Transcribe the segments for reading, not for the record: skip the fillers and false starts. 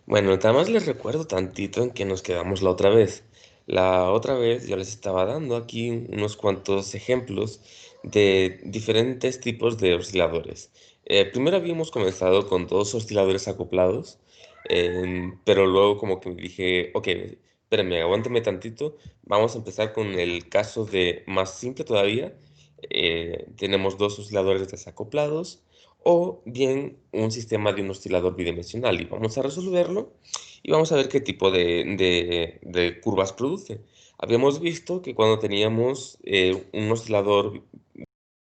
Bueno, nada más les recuerdo tantito en que nos quedamos la otra vez. La otra vez yo les estaba dando aquí unos cuantos ejemplos de diferentes tipos de osciladores. Primero habíamos comenzado con dos osciladores acoplados, pero luego como que dije, ok, espérenme, aguántame tantito. Vamos a empezar con el caso de más simple todavía. Tenemos dos osciladores desacoplados o bien un sistema de un oscilador bidimensional y vamos a resolverlo y vamos a ver qué tipo de curvas produce. Habíamos visto que cuando teníamos un oscilador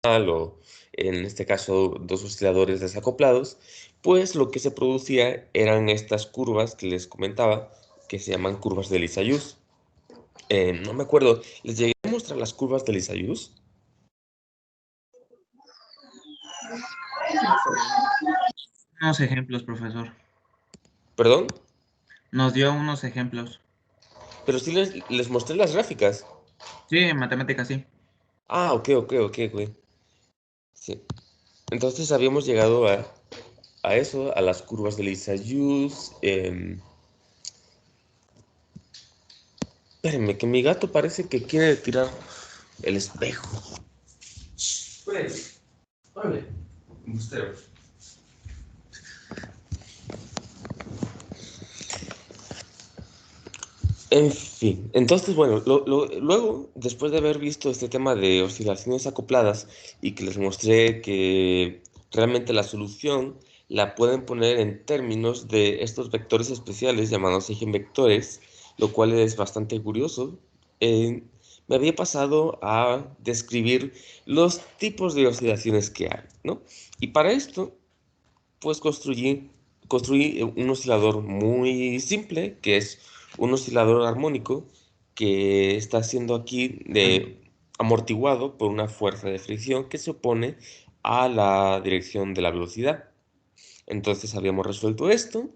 o en este caso dos osciladores desacoplados, pues lo que se producía eran estas curvas que les comentaba que se llaman curvas de Lissajous. No me acuerdo, ¿les llegué a mostrar las curvas de Lissajous? Unos ejemplos, profesor. ¿Perdón? Nos dio unos ejemplos. Pero sí les mostré las gráficas. Sí, en matemáticas sí. Ah, ok. Sí. Entonces habíamos llegado a eso, a las curvas de Lissajous. Espérenme, que mi gato parece que quiere tirar el espejo. Pues, órale, embustero. En fin, entonces, bueno, luego, después de haber visto este tema de oscilaciones acopladas y que les mostré que realmente la solución la pueden poner en términos de estos vectores especiales llamados eigenvectores, lo cual es bastante curioso, me había pasado a describir los tipos de oscilaciones que hay, ¿no? Y para esto, pues construí un oscilador muy simple, que es un oscilador armónico que está siendo aquí amortiguado por una fuerza de fricción que se opone a la dirección de la velocidad. Entonces habíamos resuelto esto,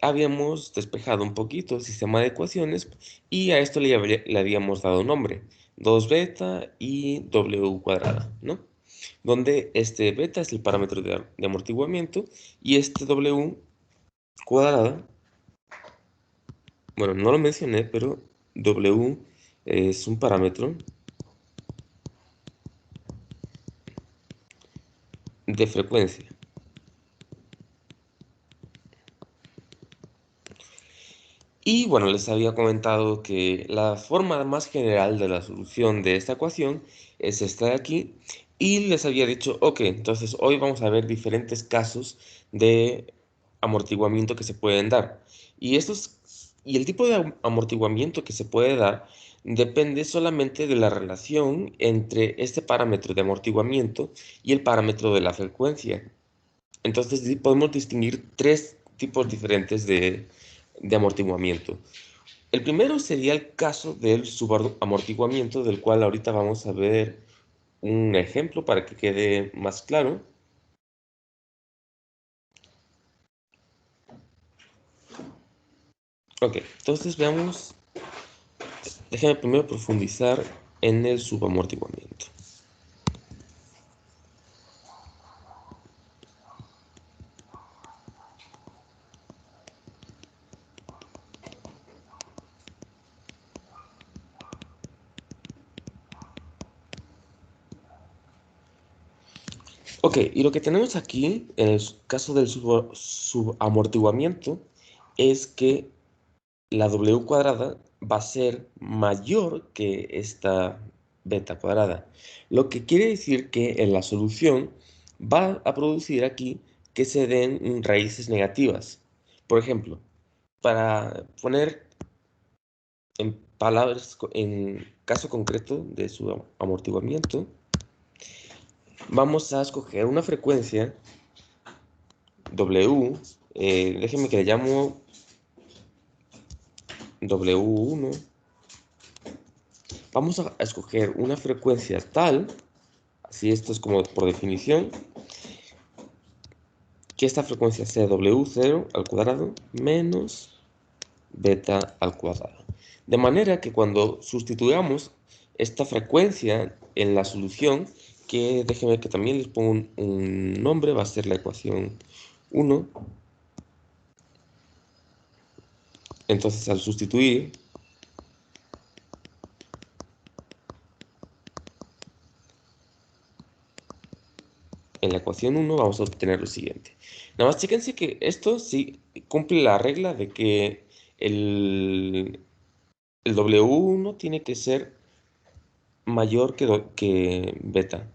habíamos despejado un poquito el sistema de ecuaciones y a esto le habíamos dado nombre, 2 beta y w cuadrada, ¿no? Donde este beta es el parámetro de amortiguamiento y este w cuadrada, bueno, no lo mencioné, pero w es un parámetro de frecuencia. Y bueno, les había comentado que la forma más general de la solución de esta ecuación es esta de aquí. Y les había dicho, ok, entonces hoy vamos a ver diferentes casos de amortiguamiento que se pueden dar. Y el tipo de amortiguamiento que se puede dar depende solamente de la relación entre este parámetro de amortiguamiento y el parámetro de la frecuencia. Entonces podemos distinguir tres tipos diferentes de amortiguamiento. El primero sería el caso del subamortiguamiento, del cual ahorita vamos a ver un ejemplo para que quede más claro. Ok, entonces veamos, déjenme primero profundizar en el subamortiguamiento. Ok, y lo que tenemos aquí, en el caso del subamortiguamiento, es que la W cuadrada va a ser mayor que esta beta cuadrada. Lo que quiere decir que en la solución va a producir aquí que se den raíces negativas. Por ejemplo, para poner en palabras, en caso concreto de su amortiguamiento, vamos a escoger una frecuencia W, déjenme que le llamo W1. Vamos a escoger una frecuencia tal, así esto es como por definición, que esta frecuencia sea W0 al cuadrado menos beta al cuadrado. De manera que cuando sustituyamos esta frecuencia en la solución, que déjenme que también les ponga un nombre, va a ser la ecuación 1, Entonces, al sustituir en la ecuación 1, vamos a obtener lo siguiente. Nada más, chéquense que esto sí cumple la regla de que el W1 tiene que ser mayor que beta.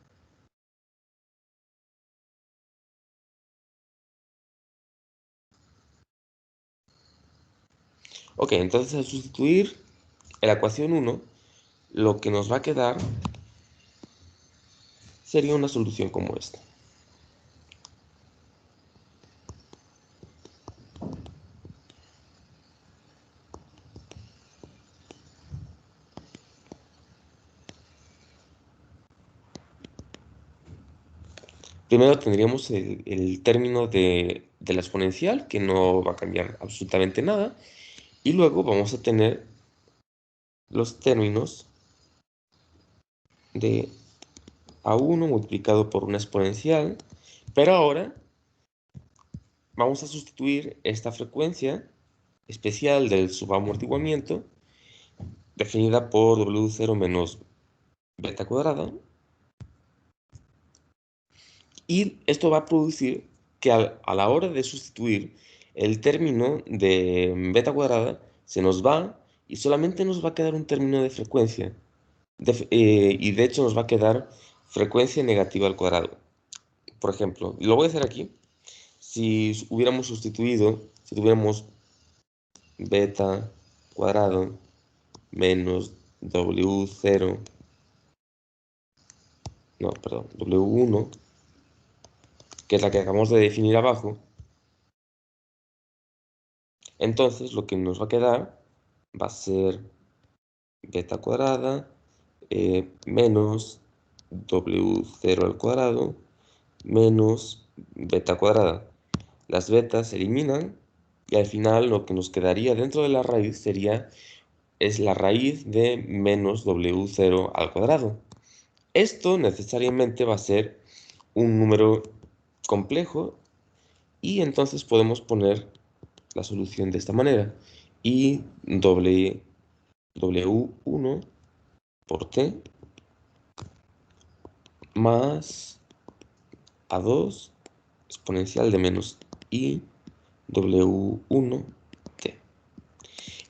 Ok, entonces al sustituir en la ecuación 1, lo que nos va a quedar sería una solución como esta. Primero tendríamos el término de la exponencial, que no va a cambiar absolutamente nada. Y luego vamos a tener los términos de A1 multiplicado por una exponencial. Pero ahora vamos a sustituir esta frecuencia especial del subamortiguamiento, definida por W0 menos beta cuadrada. Y esto va a producir que a la hora de sustituir el término de beta cuadrada se nos va y solamente nos va a quedar un término de frecuencia. Y de hecho nos va a quedar frecuencia negativa al cuadrado. Por ejemplo, lo voy a hacer aquí. Si hubiéramos sustituido, si tuviéramos beta cuadrado menos W0, no, perdón, W1, que es la que acabamos de definir abajo, entonces lo que nos va a quedar va a ser beta cuadrada menos W0 al cuadrado menos beta cuadrada. Las betas se eliminan y al final lo que nos quedaría dentro de la raíz es la raíz de menos W0 al cuadrado. Esto necesariamente va a ser un número complejo y entonces podemos poner la solución de esta manera. Y W1 por T más A2 exponencial de menos I W1T.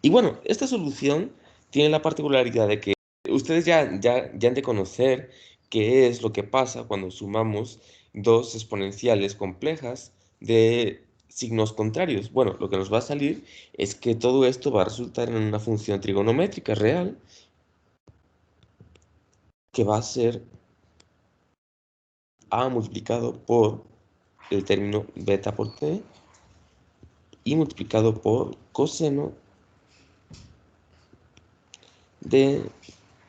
Y bueno, esta solución tiene la particularidad de que ustedes ya han de conocer qué es lo que pasa cuando sumamos dos exponenciales complejas de signos contrarios. Bueno, lo que nos va a salir es que todo esto va a resultar en una función trigonométrica real que va a ser A multiplicado por el término beta por T y multiplicado por coseno de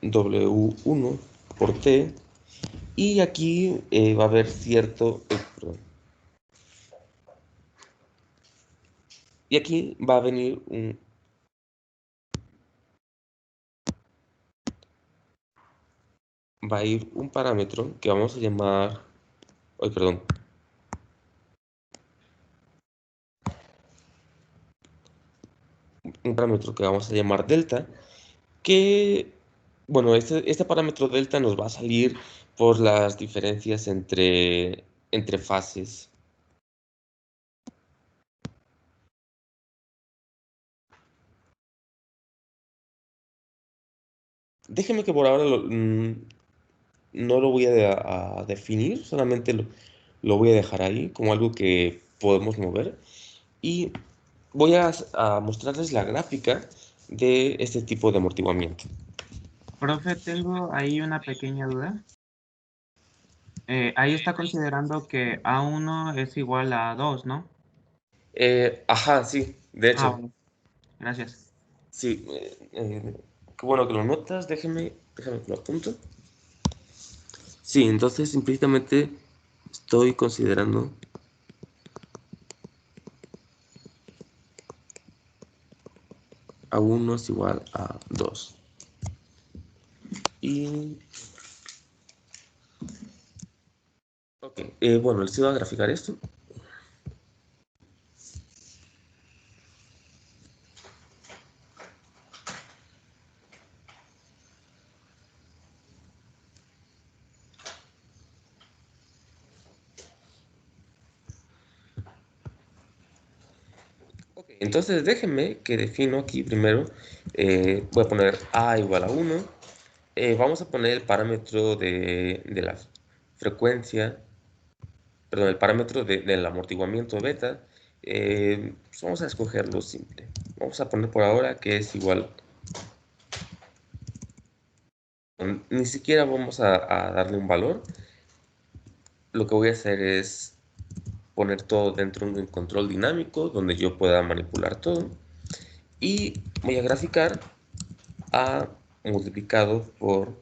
W1 por T. Y aquí va a haber cierto... perdón. Y aquí va a venir va a ir un parámetro que vamos a llamar... Ay, perdón. Un parámetro que vamos a llamar delta, que, bueno, este parámetro delta nos va a salir por las diferencias entre fases. Déjeme que por ahora no lo voy a definir, solamente lo voy a dejar ahí como algo que podemos mover. Y voy a mostrarles la gráfica de este tipo de amortiguamiento. Profe, tengo ahí una pequeña duda. Ahí está considerando que A1 es igual a 2, ¿no? Ajá, sí, de Ah, hecho. bueno, gracias. Sí, qué bueno que lo notas, déjame que lo apunto. Sí, entonces implícitamente estoy considerando A1 es igual a 2. Y, ok, bueno, les iba a graficar esto. Entonces déjenme que defino aquí primero, voy a poner A igual a 1, vamos a poner el parámetro de la frecuencia, perdón, el parámetro del amortiguamiento beta, pues vamos a escogerlo simple, vamos a poner por ahora que es igual, ni siquiera vamos a darle un valor, lo que voy a hacer es poner todo dentro de un control dinámico donde yo pueda manipular todo y voy a graficar A multiplicado por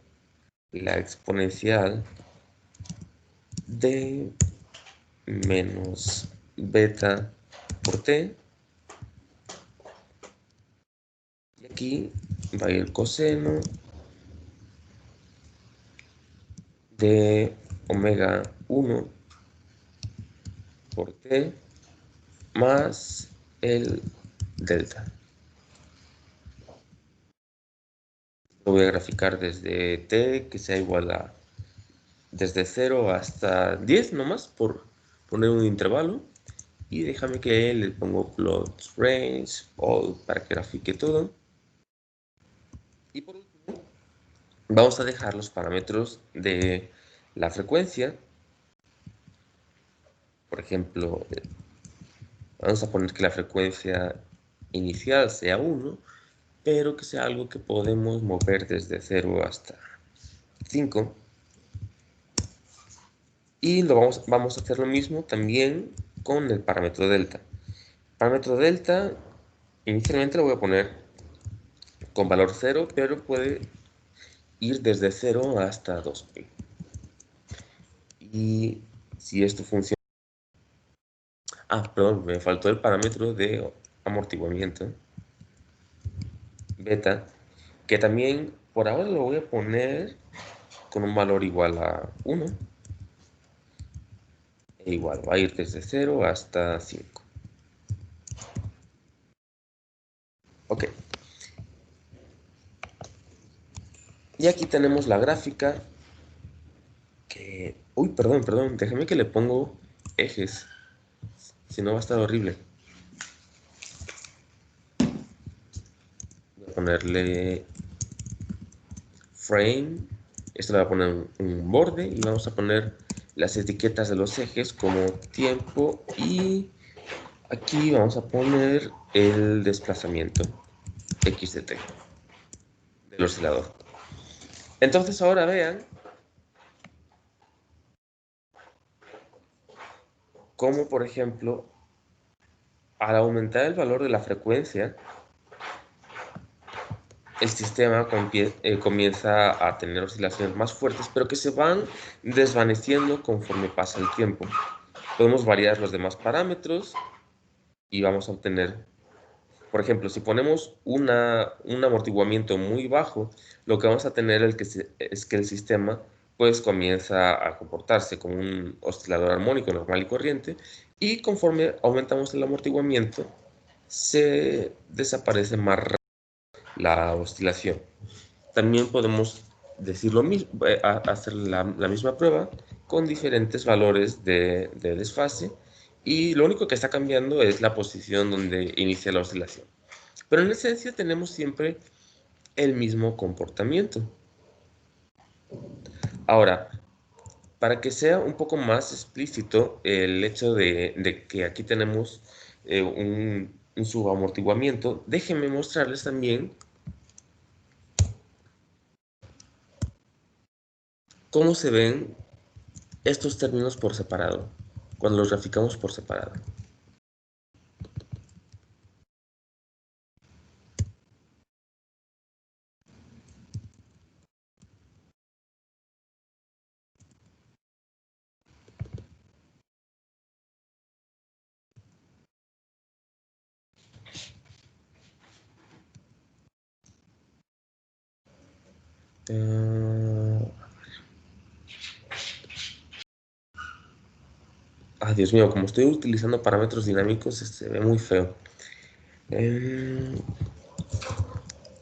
la exponencial de menos beta por t, y aquí va a ir el coseno de omega 1 por t más el delta. Lo voy a graficar desde t que sea igual a desde 0 hasta 10 nomás por poner un intervalo, y déjame que le pongo plot range all para que grafique todo. Y por último vamos a dejar los parámetros de la frecuencia. Por ejemplo, vamos a poner que la frecuencia inicial sea 1, pero que sea algo que podemos mover desde 0 hasta 5. Y vamos a hacer lo mismo también con el parámetro delta. Parámetro delta, inicialmente lo voy a poner con valor 0, pero puede ir desde 0 hasta 2pi. Y si esto funciona... perdón, me faltó el parámetro de amortiguamiento beta, que también por ahora lo voy a poner con un valor igual a 1. E igual, va a ir desde 0 hasta 5. Ok. Y aquí tenemos la gráfica que... Uy, perdón, déjame que le pongo ejes. Si no va a estar horrible. Voy a ponerle frame. Esto le va a poner un borde y vamos a poner las etiquetas de los ejes como tiempo, y aquí vamos a poner el desplazamiento x de t del oscilador. Entonces ahora vean cómo, por ejemplo, al aumentar el valor de la frecuencia, el sistema comienza a tener oscilaciones más fuertes, pero que se van desvaneciendo conforme pasa el tiempo. Podemos variar los demás parámetros y vamos a obtener, por ejemplo, si ponemos un amortiguamiento muy bajo, lo que vamos a tener es que el sistema pues comienza a comportarse como un oscilador armónico normal y corriente, y conforme aumentamos el amortiguamiento, se desaparece más rápido la oscilación. También podemos decir lo mismo, hacer la misma prueba con diferentes valores de desfase, y lo único que está cambiando es la posición donde inicia la oscilación. Pero en esencia tenemos siempre el mismo comportamiento. Ahora, para que sea un poco más explícito el hecho de que aquí tenemos un subamortiguamiento, déjenme mostrarles también cómo se ven estos términos por separado, cuando los graficamos por separado. Dios mío, como estoy utilizando parámetros dinámicos, se ve muy feo.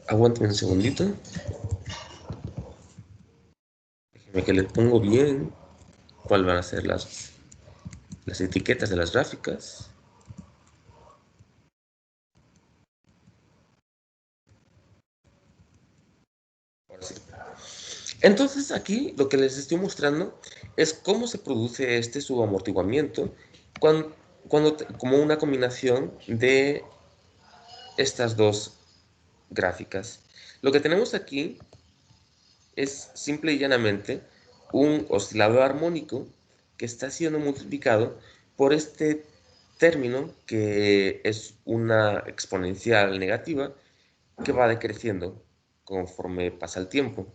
Aguántame un segundito. Déjeme que le pongo bien cuáles van a ser las etiquetas de las gráficas. Entonces aquí lo que les estoy mostrando es cómo se produce este subamortiguamiento como una combinación de estas dos gráficas. Lo que tenemos aquí es simple y llanamente un oscilador armónico que está siendo multiplicado por este término que es una exponencial negativa que va decreciendo conforme pasa el tiempo.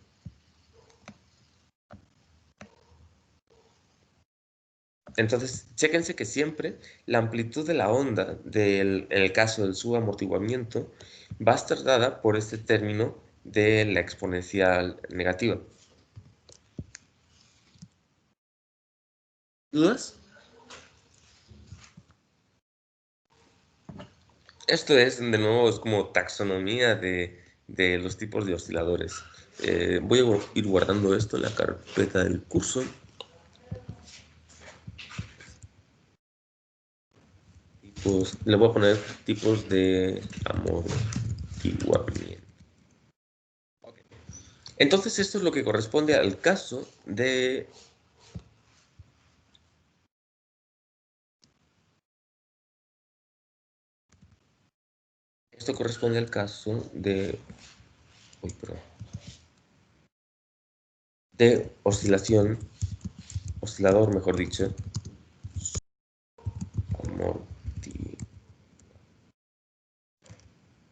Entonces, chéquense que siempre la amplitud de la onda, en el caso del subamortiguamiento, va a estar dada por este término de la exponencial negativa. ¿Dudas? Esto es, de nuevo, es como taxonomía de los tipos de osciladores. Voy a ir guardando esto en la carpeta del curso. Le voy a poner tipos de amortiguamiento. Okay. Entonces esto es lo que corresponde al caso de... Esto corresponde al caso de... Uy, perdón. De oscilación, oscilador mejor dicho,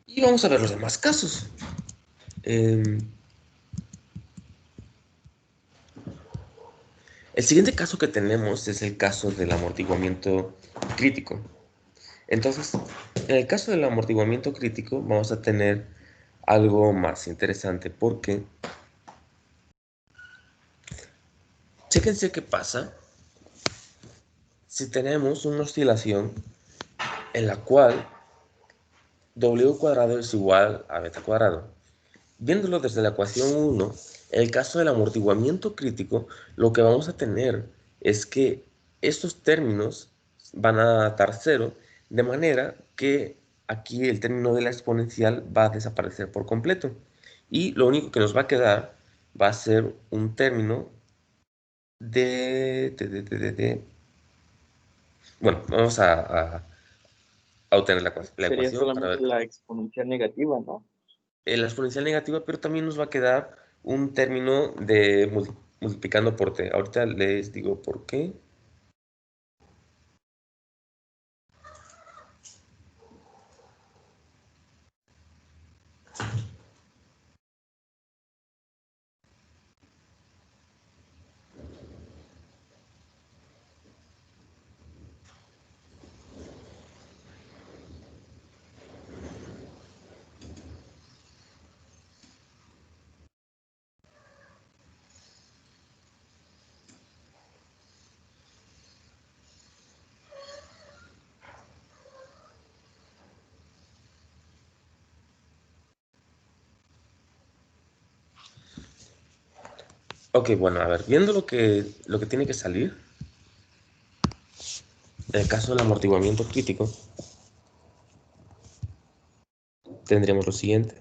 y vamos a ver los demás casos. El siguiente caso que tenemos es el caso del amortiguamiento crítico. Entonces, en el caso del amortiguamiento crítico vamos a tener algo más interesante porque chéquense qué pasa si tenemos una oscilación en la cual W cuadrado es igual a beta cuadrado. Viéndolo desde la ecuación 1, en el caso del amortiguamiento crítico, lo que vamos a tener es que estos términos van a dar cero, de manera que aquí el término de la exponencial va a desaparecer por completo. Y lo único que nos va a quedar va a ser un término bueno, vamos a obtener la Sería ecuación para solamente ver la exponencial negativa, ¿no? la exponencial negativa, pero también nos va a quedar un término de multiplicando por t. Ahorita les digo por qué. Ok, bueno, a ver, viendo lo que tiene que salir, en el caso del amortiguamiento crítico, tendríamos lo siguiente.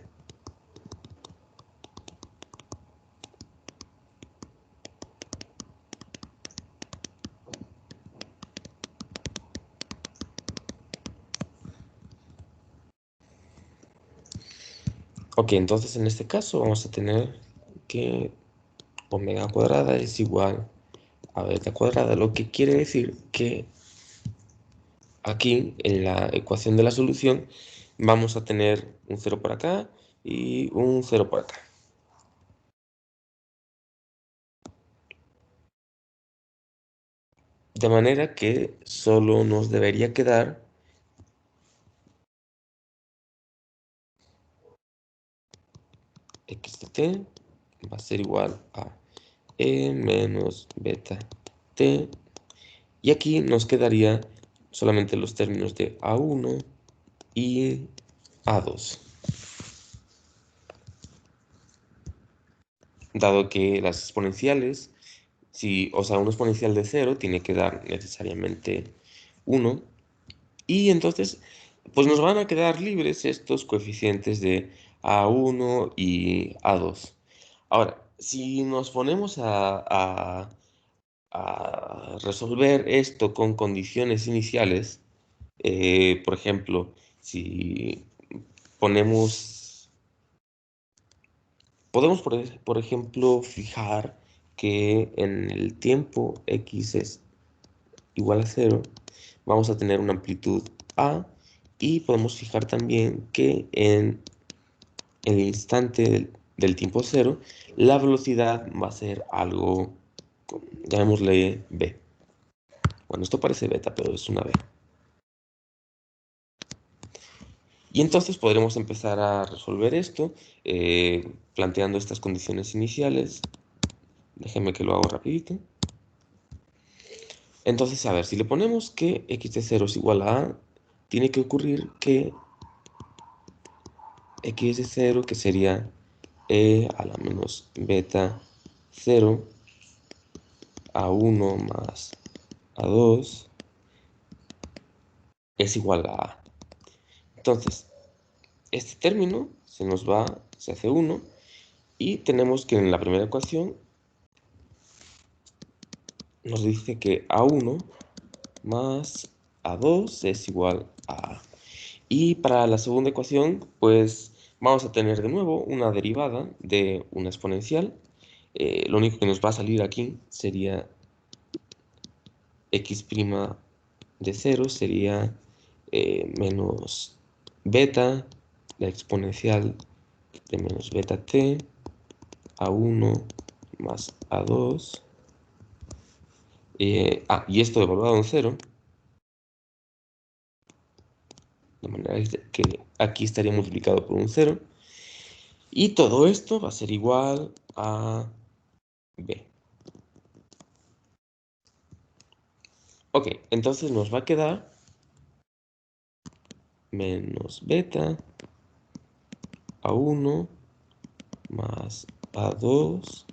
Ok, entonces en este caso vamos a tener que omega cuadrada es igual a beta cuadrada, lo que quiere decir que aquí en la ecuación de la solución vamos a tener un 0 por acá y un 0 por acá. De manera que solo nos debería quedar x de t va a ser igual a e menos beta t. Y aquí nos quedaría solamente los términos de A1 y A2. Dado que las exponenciales, o sea, un exponencial de 0 tiene que dar necesariamente 1. Y entonces, pues nos van a quedar libres estos coeficientes de A1 y A2. Ahora, si nos ponemos a resolver esto con condiciones iniciales, por ejemplo, si ponemos, podemos, por ejemplo, fijar que en el tiempo x es igual a 0, vamos a tener una amplitud a, y podemos fijar también que en el instante del tiempo 0, la velocidad va a ser algo, llamémosle b. Bueno, esto parece beta, pero es una b. Y entonces podremos empezar a resolver esto planteando estas condiciones iniciales. Déjenme que lo hago rapidito. Entonces, a ver, si le ponemos que x de 0 es igual a a, tiene que ocurrir que x de 0, que sería e a la menos beta 0, a 1 más a 2, es igual a a. Entonces, este término se nos va, se hace 1, y tenemos que en la primera ecuación nos dice que a1 más a2 es igual a a. Y para la segunda ecuación, pues vamos a tener de nuevo una derivada de una exponencial. Lo único que nos va a salir aquí sería x' de 0, sería menos beta, la exponencial de menos beta t, a 1 más a 2. Y esto evaluado en 0, de manera que aquí estaría multiplicado por un 0. Y todo esto va a ser igual a b. Ok, entonces nos va a quedar menos beta a 1 más a 2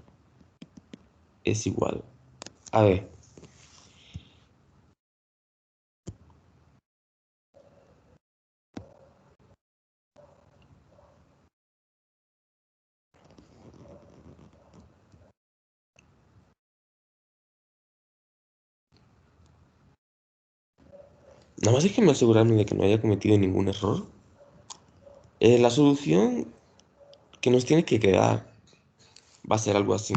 es igual a b. Nada más déjenme asegurarme de que no haya cometido ningún error. La solución que nos tiene que quedar va a ser algo así.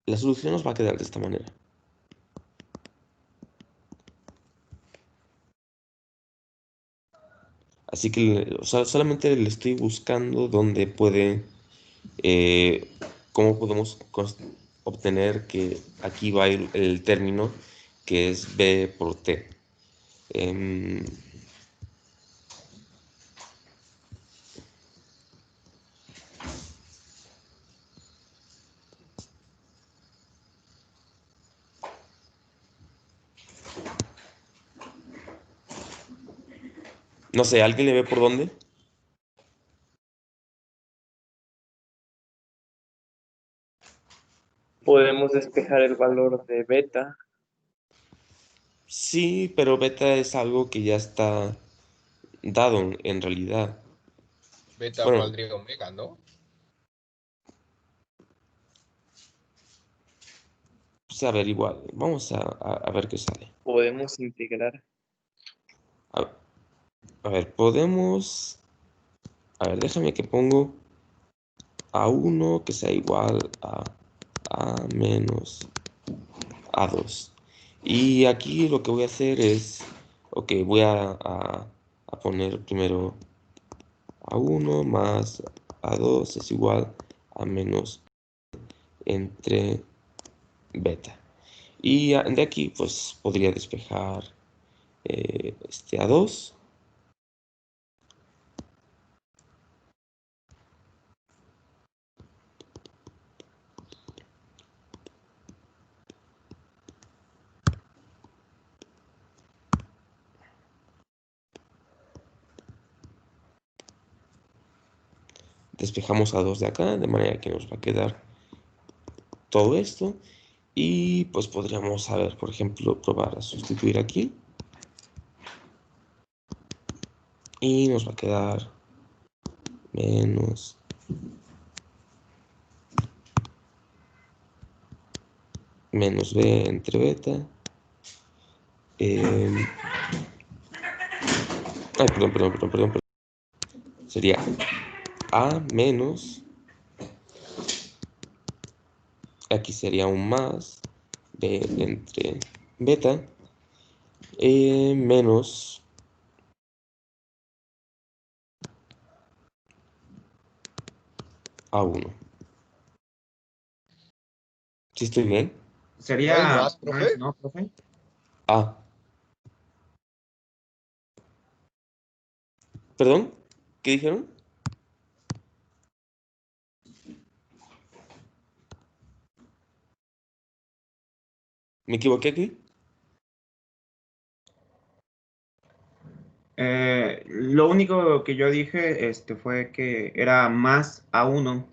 La solución nos va a quedar de esta manera. Así que solamente le estoy buscando dónde puede, cómo podemos obtener que aquí va a ir el término que es b por t. No sé, ¿alguien le ve por dónde? Podemos despejar el valor de beta. Sí, pero beta es algo que ya está dado en realidad. Beta Bueno, valdría omega, ¿no? pues a ver, igual. Vamos a ver qué sale. Podemos integrar. A, a ver, podemos... A ver, déjame que pongo a 1 que sea igual a menos a 2. Y aquí lo que voy a hacer es... Ok, voy a poner primero a 1 más a 2 es igual a menos entre beta. Y de aquí pues podría despejar este a 2. Despejamos a 2 de acá, de manera que nos va a quedar todo esto. Y pues podríamos, a ver, por ejemplo, probar a sustituir aquí. Y nos va a quedar menos B entre beta. Ay, perdón. Sería A menos, aquí sería un más B entre beta, menos A1. ¿Sí estoy bien? ¿No hay Sería más, profe? más, ¿no, profe? A. ¿Perdón? ¿Qué dijeron? ¿Me equivoqué aquí? Lo único que yo dije fue que era más A1,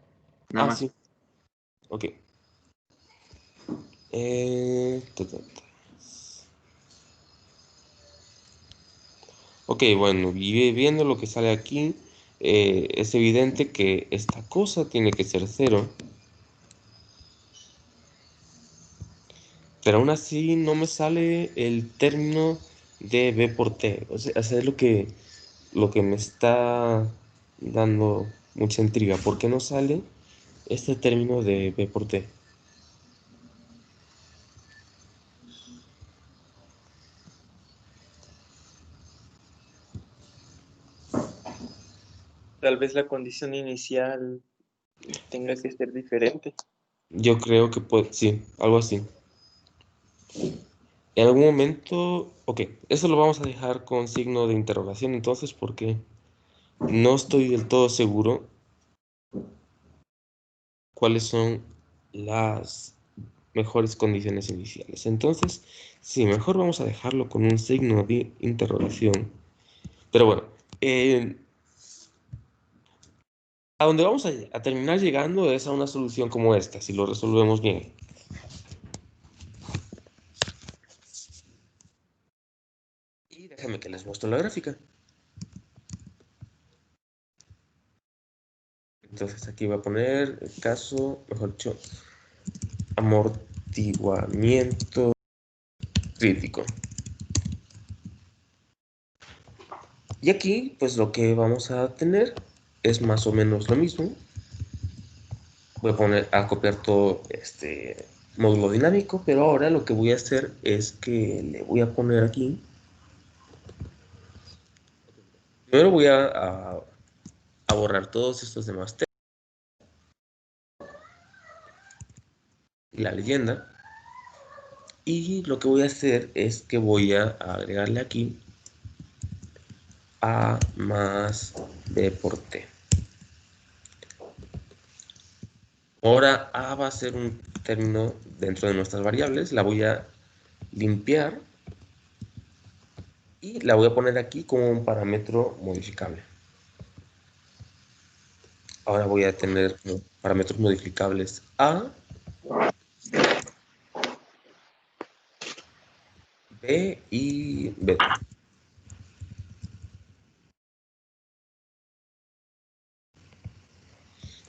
nada más. Sí. Ok. Ok, bueno, y viendo lo que sale aquí, es evidente que esta cosa tiene que ser 0. Pero aún así no me sale el término de B por T. O sea, es lo que me está dando mucha intriga. ¿Por qué no sale este término de B por T? Tal vez la condición inicial tenga que ser diferente. Yo creo que puede, sí, algo así. En algún momento, ok, eso lo vamos a dejar con signo de interrogación entonces porque no estoy del todo seguro cuáles son las mejores condiciones iniciales. Entonces, sí, mejor vamos a dejarlo con un signo de interrogación. Pero bueno, a donde vamos a terminar llegando es a una solución como esta, si lo resolvemos bien. Y déjame que les muestro la gráfica. Entonces aquí voy a poner el caso, mejor dicho, amortiguamiento crítico. Y aquí, pues lo que vamos a tener es más o menos lo mismo. Voy a copiar todo este módulo dinámico, pero ahora lo que voy a hacer es que le voy a poner aquí. Primero voy a borrar todos estos demás textos. La leyenda. Y lo que voy a hacer es que voy a agregarle aquí A más B por T. Ahora A va a ser un término dentro de nuestras variables. La voy a limpiar y la voy a poner aquí como un parámetro modificable. Ahora voy a tener como parámetros modificables A, B y beta.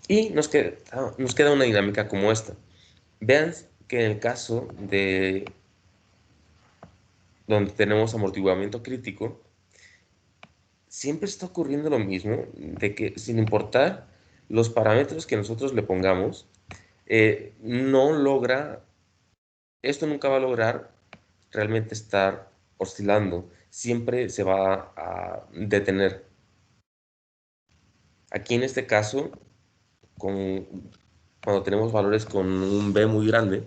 Y nos queda una dinámica como esta. Vean que en el caso de donde tenemos amortiguamiento crítico, siempre está ocurriendo lo mismo, de que sin importar los parámetros que nosotros le pongamos, esto nunca va a lograr realmente estar oscilando, siempre se va a detener. Aquí en este caso, cuando tenemos valores con un B muy grande,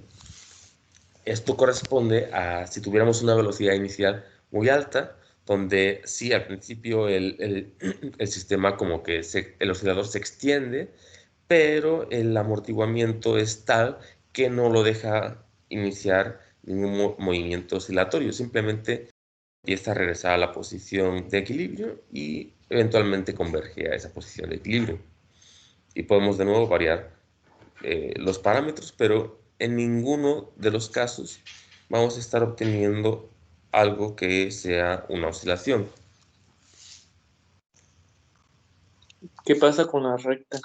esto corresponde a si tuviéramos una velocidad inicial muy alta, donde sí, al principio el sistema como que el oscilador se extiende, pero el amortiguamiento es tal que no lo deja iniciar ningún movimiento oscilatorio, simplemente empieza a regresar a la posición de equilibrio y eventualmente converge a esa posición de equilibrio. Y podemos de nuevo variar los parámetros, pero en ninguno de los casos vamos a estar obteniendo algo que sea una oscilación. ¿Qué pasa con la recta?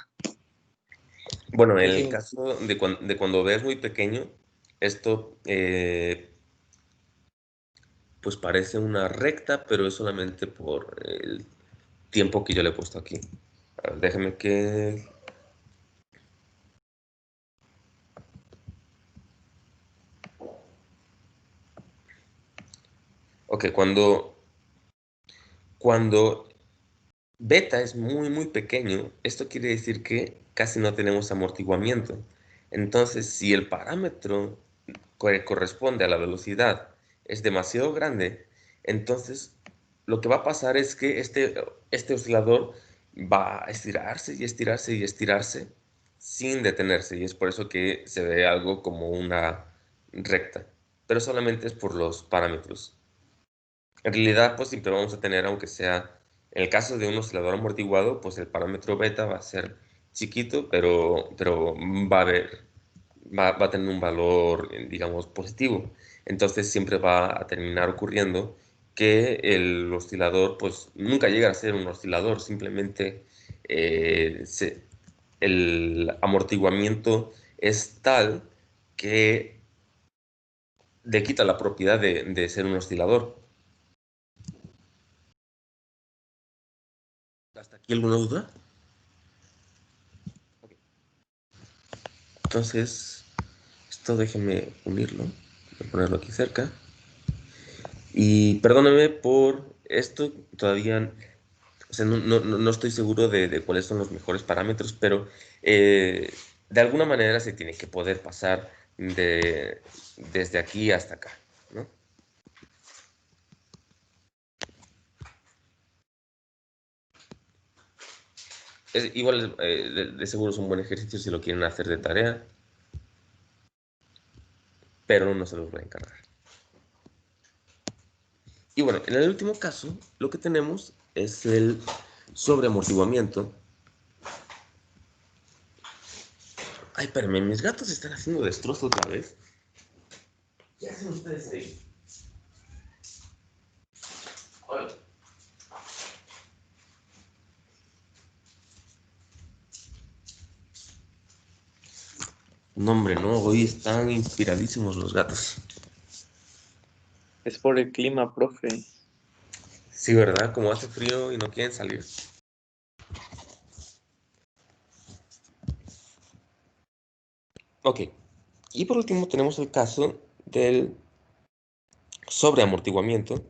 Bueno, en Sí. el caso de cuando B es muy pequeño, esto pues parece una recta, pero es solamente por el tiempo que yo le he puesto aquí. A ver, déjeme que... Ok, cuando beta es muy pequeño, esto quiere decir que casi no tenemos amortiguamiento. Entonces, si el parámetro que corresponde a la velocidad es demasiado grande, entonces lo que va a pasar es que este oscilador va a estirarse y estirarse y estirarse sin detenerse, y es por eso que se ve algo como una recta, pero solamente es por los parámetros. En realidad, pues siempre vamos a tener, aunque sea en el caso de un oscilador amortiguado, pues el parámetro beta va a ser chiquito, pero va a tener un valor, digamos, positivo. Entonces siempre va a terminar ocurriendo que el oscilador, pues nunca llega a ser un oscilador, simplemente el amortiguamiento es tal que le quita la propiedad de ser un oscilador. ¿Hasta aquí alguna duda? Ok. Entonces, esto déjenme unirlo, voy a ponerlo aquí cerca. Y perdóneme por esto, todavía, o sea, no estoy seguro de cuáles son los mejores parámetros, pero de alguna manera se tiene que poder pasar desde aquí hasta acá, ¿no? Igual, de seguro es un buen ejercicio si lo quieren hacer de tarea, pero no se los voy a encargar. Y bueno, en el último caso, lo que tenemos es el sobreamortiguamiento. Ay, espérame, mis gatos están haciendo destrozos otra vez. ¿Qué hacen ustedes ahí? Hola. No, hombre, no, hoy están inspiradísimos los gatos. Es por el clima, profe. Sí, ¿verdad? Como hace frío y no quieren salir. Ok. Y por último tenemos el caso del sobreamortiguamiento.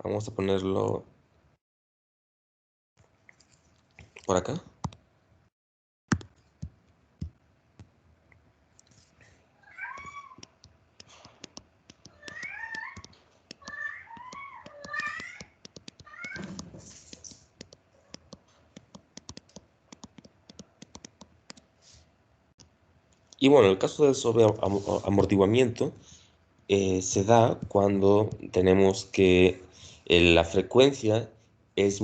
Vamos a ponerlo por acá. Y bueno, el caso del sobreamortiguamiento se da cuando tenemos que la frecuencia es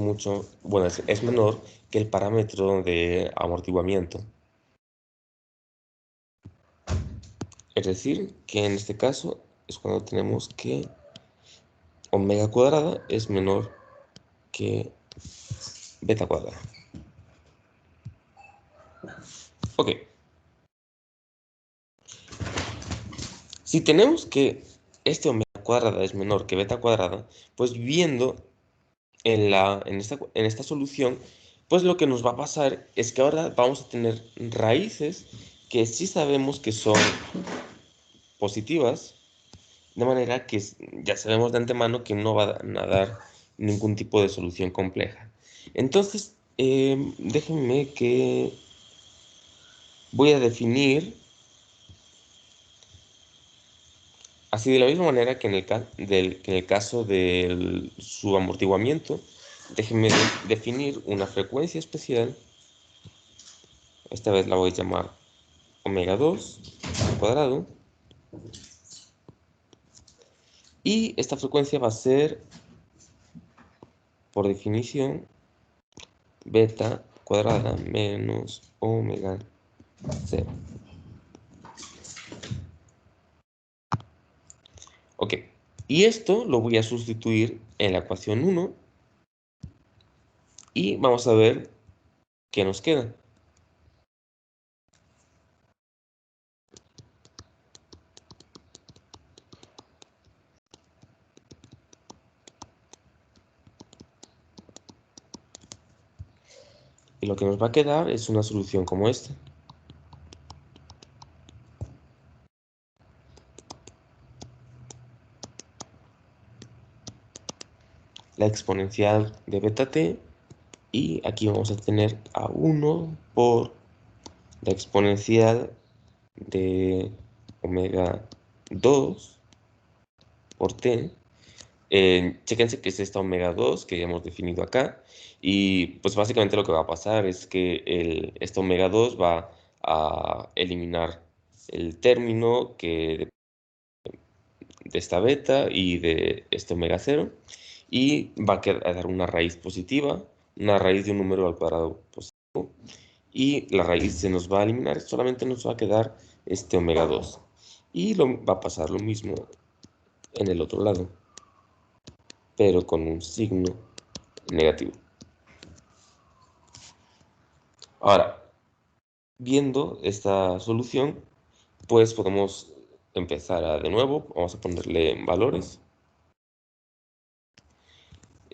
es menor que el parámetro de amortiguamiento. Es decir, que en este caso es cuando tenemos que omega cuadrada es menor que beta cuadrada. Ok. Si tenemos que este omega cuadrada es menor que beta cuadrada, pues viendo en esta solución, pues lo que nos va a pasar es que ahora vamos a tener raíces que sí sabemos que son positivas, de manera que ya sabemos de antemano que no van a dar ningún tipo de solución compleja. Entonces, déjenme que voy a definir, así de la misma manera que en el caso del subamortiguamiento, déjenme definir una frecuencia especial. Esta vez la voy a llamar omega 2 al cuadrado. Y esta frecuencia va a ser, por definición, beta cuadrada menos omega 0. Ok, y esto lo voy a sustituir en la ecuación 1 y vamos a ver qué nos queda. Y lo que nos va a quedar es una solución como esta. La exponencial de beta t, y aquí vamos a tener a 1 por la exponencial de omega 2 por t. Chéquense que es esta omega 2 que ya hemos definido acá, y pues básicamente lo que va a pasar es que esta omega 2 va a eliminar el término de esta beta y de este omega 0, y va a quedar una raíz positiva, una raíz de un número al cuadrado positivo, y la raíz se nos va a eliminar, solamente nos va a quedar este omega 2. Y va a pasar lo mismo en el otro lado, pero con un signo negativo. Ahora, viendo esta solución, pues podemos empezar de nuevo. Vamos a ponerle valores.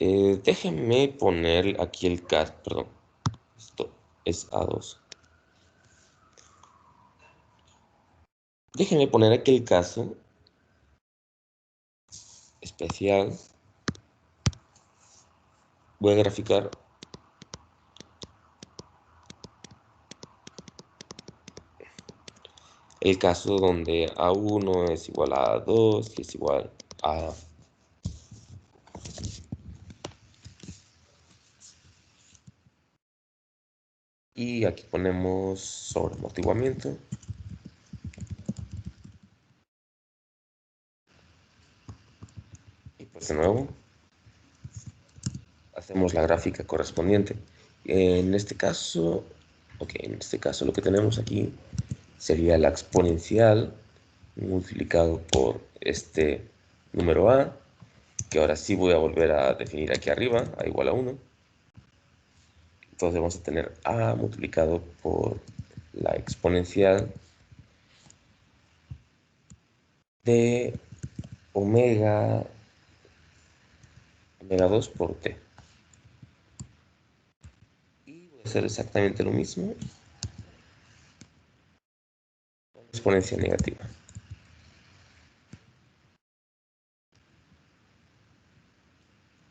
Déjenme poner aquí el caso, perdón, esto es A2. Déjenme poner aquí el caso especial. Voy a graficar el caso donde A1 es igual a A2 y es igual a... Y aquí ponemos sobreamortiguamiento. Y pues de nuevo, hacemos la gráfica correspondiente. En este caso, lo que tenemos aquí sería la exponencial multiplicado por este número a, que ahora sí voy a volver a definir aquí arriba, a igual a 1. Entonces vamos a tener a multiplicado por la exponencial de omega 2 por t. Y voy a hacer exactamente lo mismo con exponencia negativa.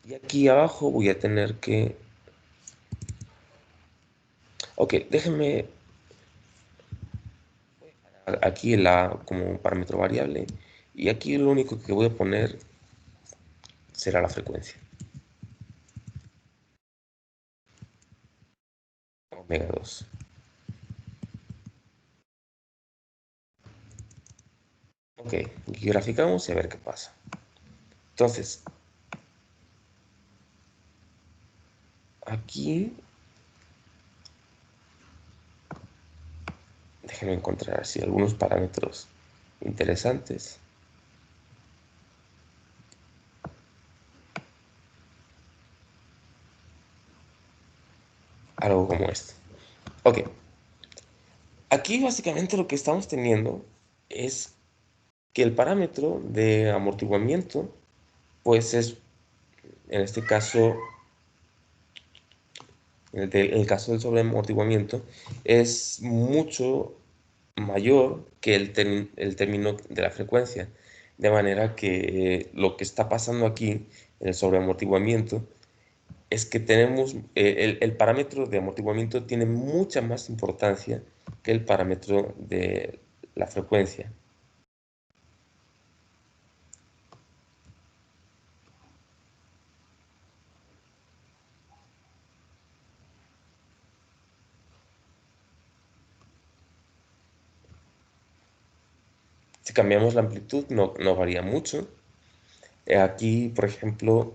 Y aquí abajo voy a tener que... Ok, déjenme aquí como un parámetro variable, y aquí lo único que voy a poner será la frecuencia. Omega 2. Ok, aquí graficamos y a ver qué pasa. Entonces, aquí déjenme encontrar así algunos parámetros interesantes. Algo como este. Ok. Aquí básicamente lo que estamos teniendo es que el parámetro de amortiguamiento, pues es, en este caso, en el caso del sobreamortiguamiento, es mucho mayor que el término de la frecuencia. De manera que lo que está pasando aquí en el sobreamortiguamiento es que tenemos el parámetro de amortiguamiento tiene mucha más importancia que el parámetro de la frecuencia. Si cambiamos la amplitud no varía mucho. Aquí, por ejemplo,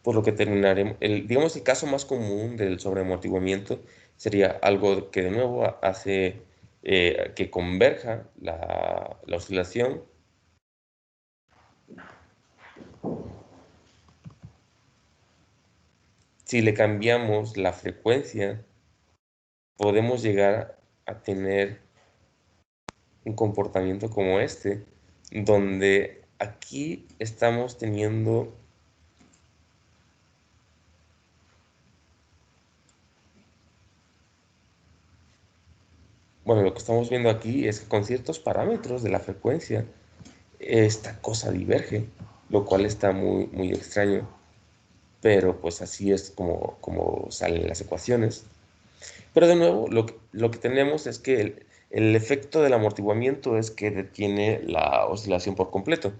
por lo que terminaremos, digamos el caso más común del sobreamortiguamiento sería algo que de nuevo hace que converja la oscilación si le cambiamos la frecuencia, podemos llegar a tener un comportamiento como este, donde aquí estamos teniendo bueno, lo que estamos viendo aquí es que con ciertos parámetros de la frecuencia, esta cosa diverge, lo cual está muy extraño, pero pues así es como salen las ecuaciones. Pero de nuevo, lo que tenemos es que el efecto del amortiguamiento es que detiene la oscilación por completo.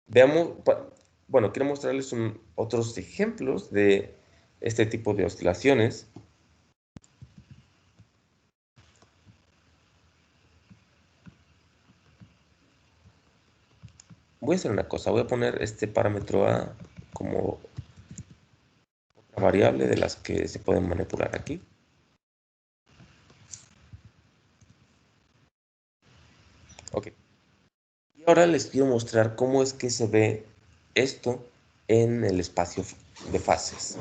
Veamos, bueno, quiero mostrarles otros ejemplos de este tipo de oscilaciones. Voy a hacer una cosa, voy a poner este parámetro A como otra variable de las que se pueden manipular aquí. Ok. Y ahora les quiero mostrar cómo es que se ve esto en el espacio de fases.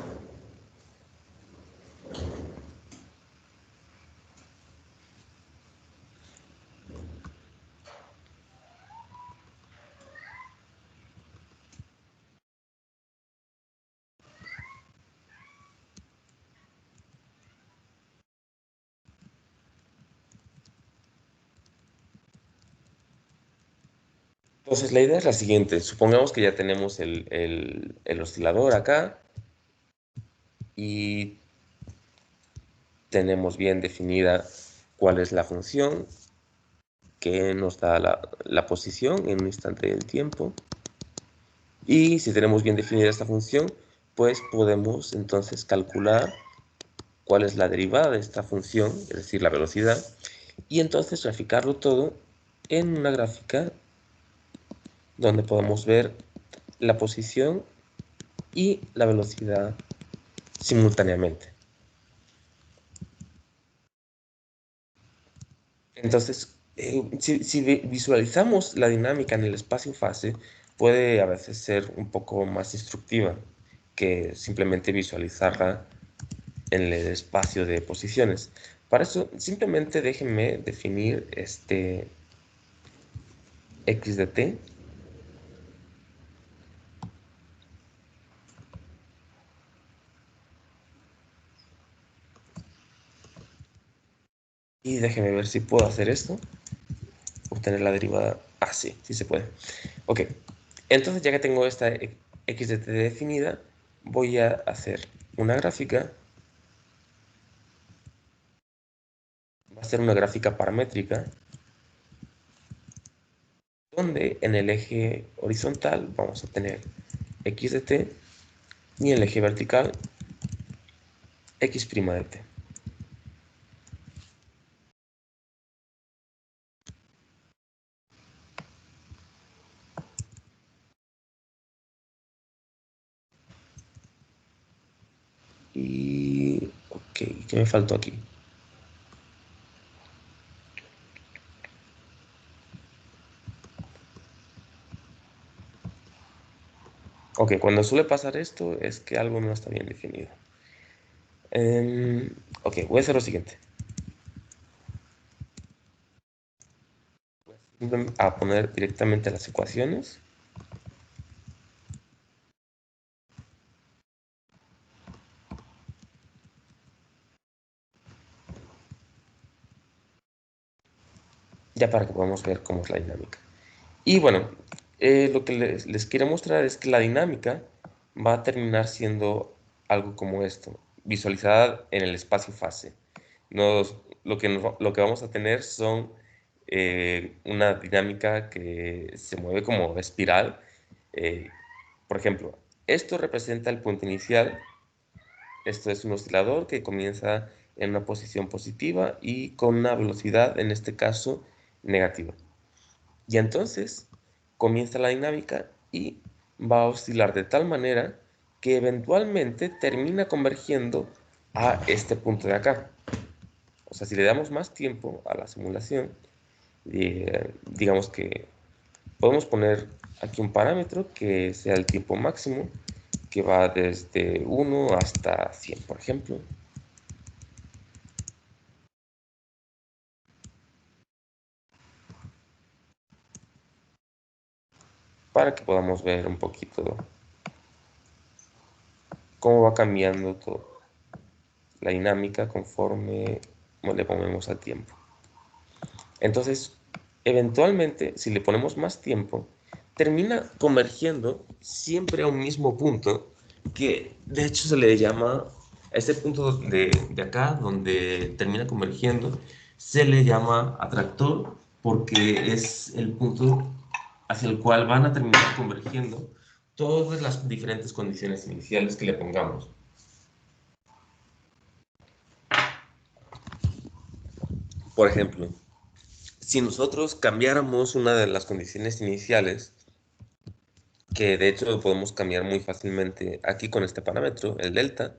Entonces la idea es la siguiente. Supongamos que ya tenemos el oscilador acá y tenemos bien definida cuál es la función que nos da la posición en un instante del tiempo. Y si tenemos bien definida esta función, pues podemos entonces calcular cuál es la derivada de esta función, es decir, la velocidad, y entonces graficarlo todo en una gráfica donde podemos ver la posición y la velocidad simultáneamente. Entonces, si visualizamos la dinámica en el espacio-fase, puede a veces ser un poco más instructiva que simplemente visualizarla en el espacio de posiciones. Para eso, simplemente déjenme definir este x de t. Y déjenme ver si puedo hacer esto. Obtener la derivada. Ah, sí, sí se puede. Ok. Entonces, ya que tengo esta x de t definida, voy a hacer una gráfica. Va a ser una gráfica paramétrica donde en el eje horizontal vamos a tener x de t y en el eje vertical x' de t. Y ok, ¿qué me faltó aquí? Ok, cuando suele pasar esto es que algo no está bien definido. Ok, voy a hacer lo siguiente. Voy a poner directamente las ecuaciones. Ya para que podamos ver cómo es la dinámica. Y bueno, lo que les quiero mostrar es que la dinámica va a terminar siendo algo como esto, visualizada en el espacio-fase. Lo que vamos a tener son una dinámica que se mueve como espiral. Por ejemplo, esto representa el punto inicial. Esto es un oscilador que comienza en una posición positiva y con una velocidad, en este caso, negativa. Y entonces comienza la dinámica y va a oscilar de tal manera que eventualmente termina convergiendo a este punto de acá. O sea, si le damos más tiempo a la simulación, digamos que podemos poner aquí un parámetro que sea el tiempo máximo que va desde 1 hasta 100, por ejemplo. Para que podamos ver un poquito cómo va cambiando todo, la dinámica conforme le ponemos al tiempo. Entonces, eventualmente, si le ponemos más tiempo, termina convergiendo siempre a un mismo punto, que de hecho se le llama, a este punto de acá, donde termina convergiendo, se le llama atractor, porque es el punto hacia el cual van a terminar convergiendo todas las diferentes condiciones iniciales que le pongamos. Por ejemplo, si nosotros cambiáramos una de las condiciones iniciales, que de hecho lo podemos cambiar muy fácilmente aquí con este parámetro, el delta,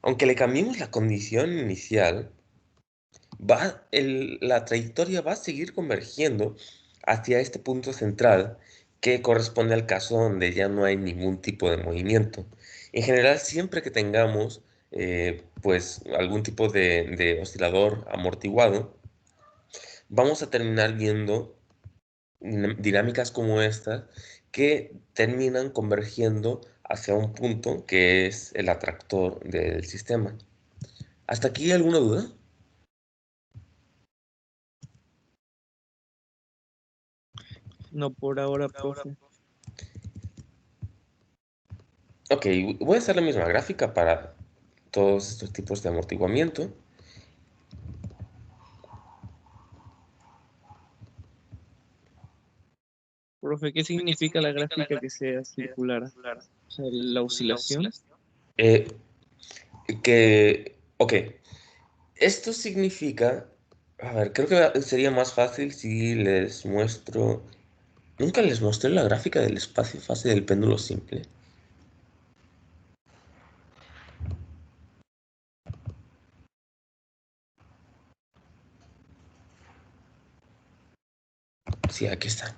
aunque le cambiemos la condición inicial, la trayectoria va a seguir convergiendo hacia este punto central que corresponde al caso donde ya no hay ningún tipo de movimiento. En general, siempre que tengamos pues algún tipo de oscilador amortiguado, vamos a terminar viendo dinámicas como estas que terminan convergiendo hacia un punto que es el atractor del sistema. ¿Hasta aquí alguna duda? No por ahora, profe. Ok, voy a hacer la misma gráfica para todos estos tipos de amortiguamiento. Profe, ¿qué significa la gráfica que sea circular? O sea, la oscilación. Eh, ok, esto significa, a ver, creo que sería más fácil si les muestro, nunca les mostré la gráfica del espacio-fase del péndulo simple. Sí, aquí está.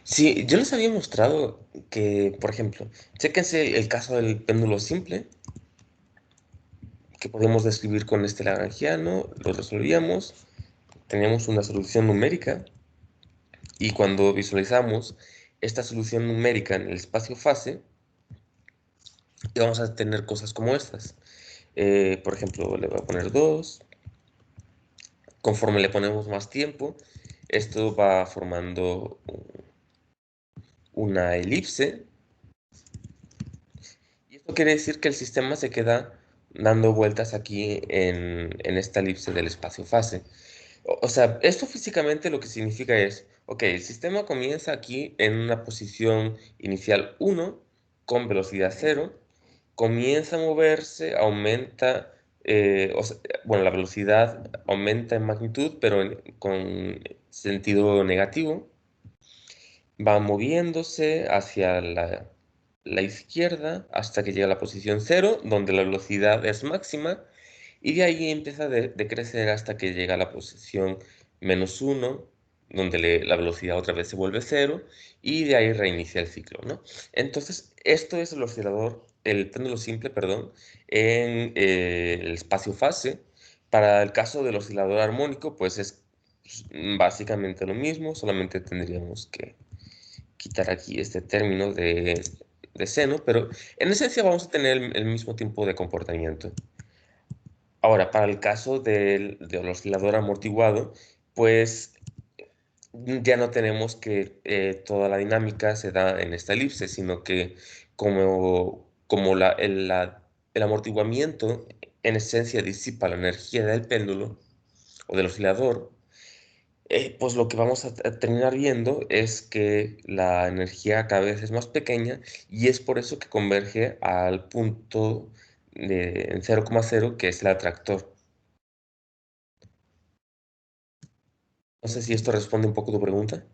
Sí, yo les había mostrado que, por ejemplo, chéquense el caso del péndulo simple, que podemos describir con este lagrangiano, lo resolvíamos, teníamos una solución numérica, y cuando visualizamos esta solución numérica en el espacio-fase, vamos a tener cosas como estas. Por ejemplo, le voy a poner 2. Conforme le ponemos más tiempo, esto va formando una elipse. Y esto quiere decir que el sistema se queda dando vueltas aquí en esta elipse del espacio-fase. O sea, esto físicamente lo que significa es, ok, el sistema comienza aquí en una posición inicial 1 con velocidad 0, comienza a moverse, aumenta, bueno, la velocidad aumenta en magnitud, pero con sentido negativo, va moviéndose hacia la izquierda hasta que llega a la posición 0, donde la velocidad es máxima, y de ahí empieza a decrecer hasta que llega a la posición -1, donde la velocidad otra vez se vuelve 0, y de ahí reinicia el ciclo, ¿no? Entonces, esto es el oscilador, el péndulo simple, perdón, en el espacio-fase. Para el caso del oscilador armónico, pues es básicamente lo mismo, solamente tendríamos que quitar aquí este término de seno, pero en esencia vamos a tener el mismo tiempo de comportamiento. Ahora, para el caso del oscilador amortiguado, pues ya no tenemos que toda la dinámica se da en esta elipse, sino que como el amortiguamiento en esencia disipa la energía del péndulo o del oscilador, pues lo que vamos a terminar viendo es que la energía cada vez es más pequeña, y es por eso que converge al punto en 0,0, que es el atractor. No sé si esto responde un poco a tu pregunta.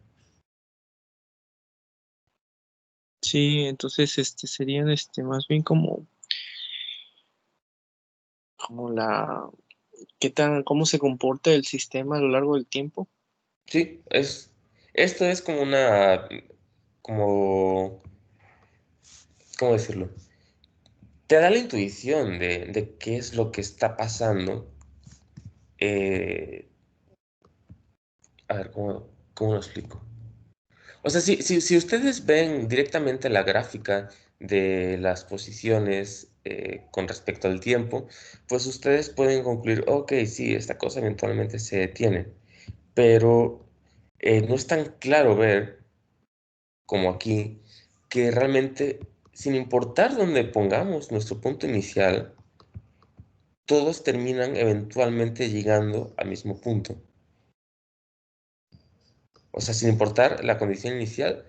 Sí, entonces serían más bien como cómo se comporta el sistema a lo largo del tiempo. Sí, Esto es como una, como, ¿cómo decirlo? Te da la intuición de qué es lo que está pasando. eh, a ver, ¿cómo lo explico? O sea, si ustedes ven directamente la gráfica de las posiciones con respecto al tiempo, pues ustedes pueden concluir, ok, sí, esta cosa eventualmente se detiene, pero no es tan claro ver, como aquí, que realmente, sin importar dónde pongamos nuestro punto inicial, todos terminan eventualmente llegando al mismo punto. O sea, sin importar la condición inicial,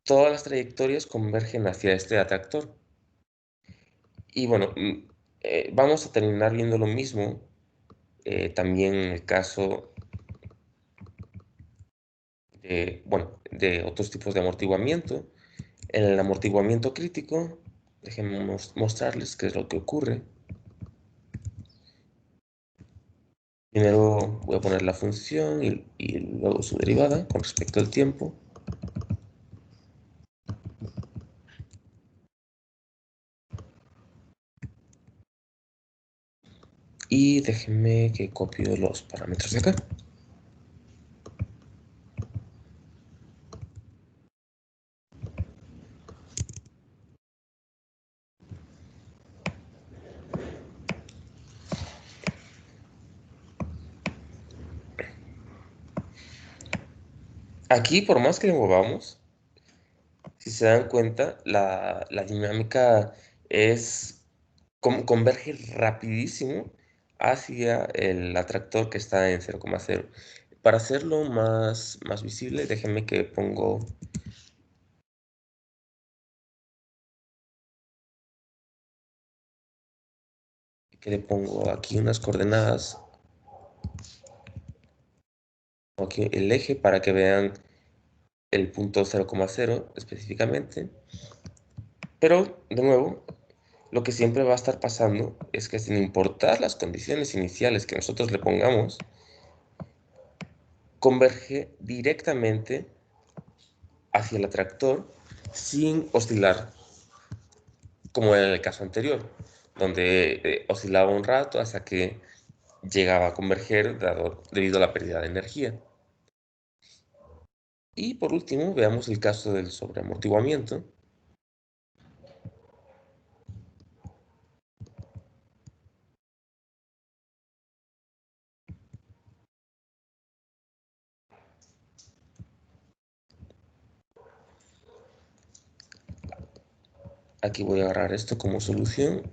todas las trayectorias convergen hacia este atractor. Y bueno, vamos a terminar viendo lo mismo también en el caso de, bueno, de otros tipos de amortiguamiento. En el amortiguamiento crítico, déjenme mostrarles qué es lo que ocurre. Primero voy a poner la función y luego su derivada con respecto al tiempo. Y déjenme que copio los parámetros de acá. Aquí, por más que le movamos, si se dan cuenta, la dinámica es converge rapidísimo hacia el atractor que está en 0,0. Para hacerlo más visible, déjenme que le pongo aquí unas coordenadas, aquí el eje para que vean el punto 0,0 específicamente. Pero, de nuevo, lo que siempre va a estar pasando es que sin importar las condiciones iniciales que nosotros le pongamos, converge directamente hacia el atractor sin oscilar, como en el caso anterior, donde oscilaba un rato hasta que llegaba a converger debido a la pérdida de energía. Y por último, veamos el caso del sobreamortiguamiento. Aquí voy a agarrar esto como solución.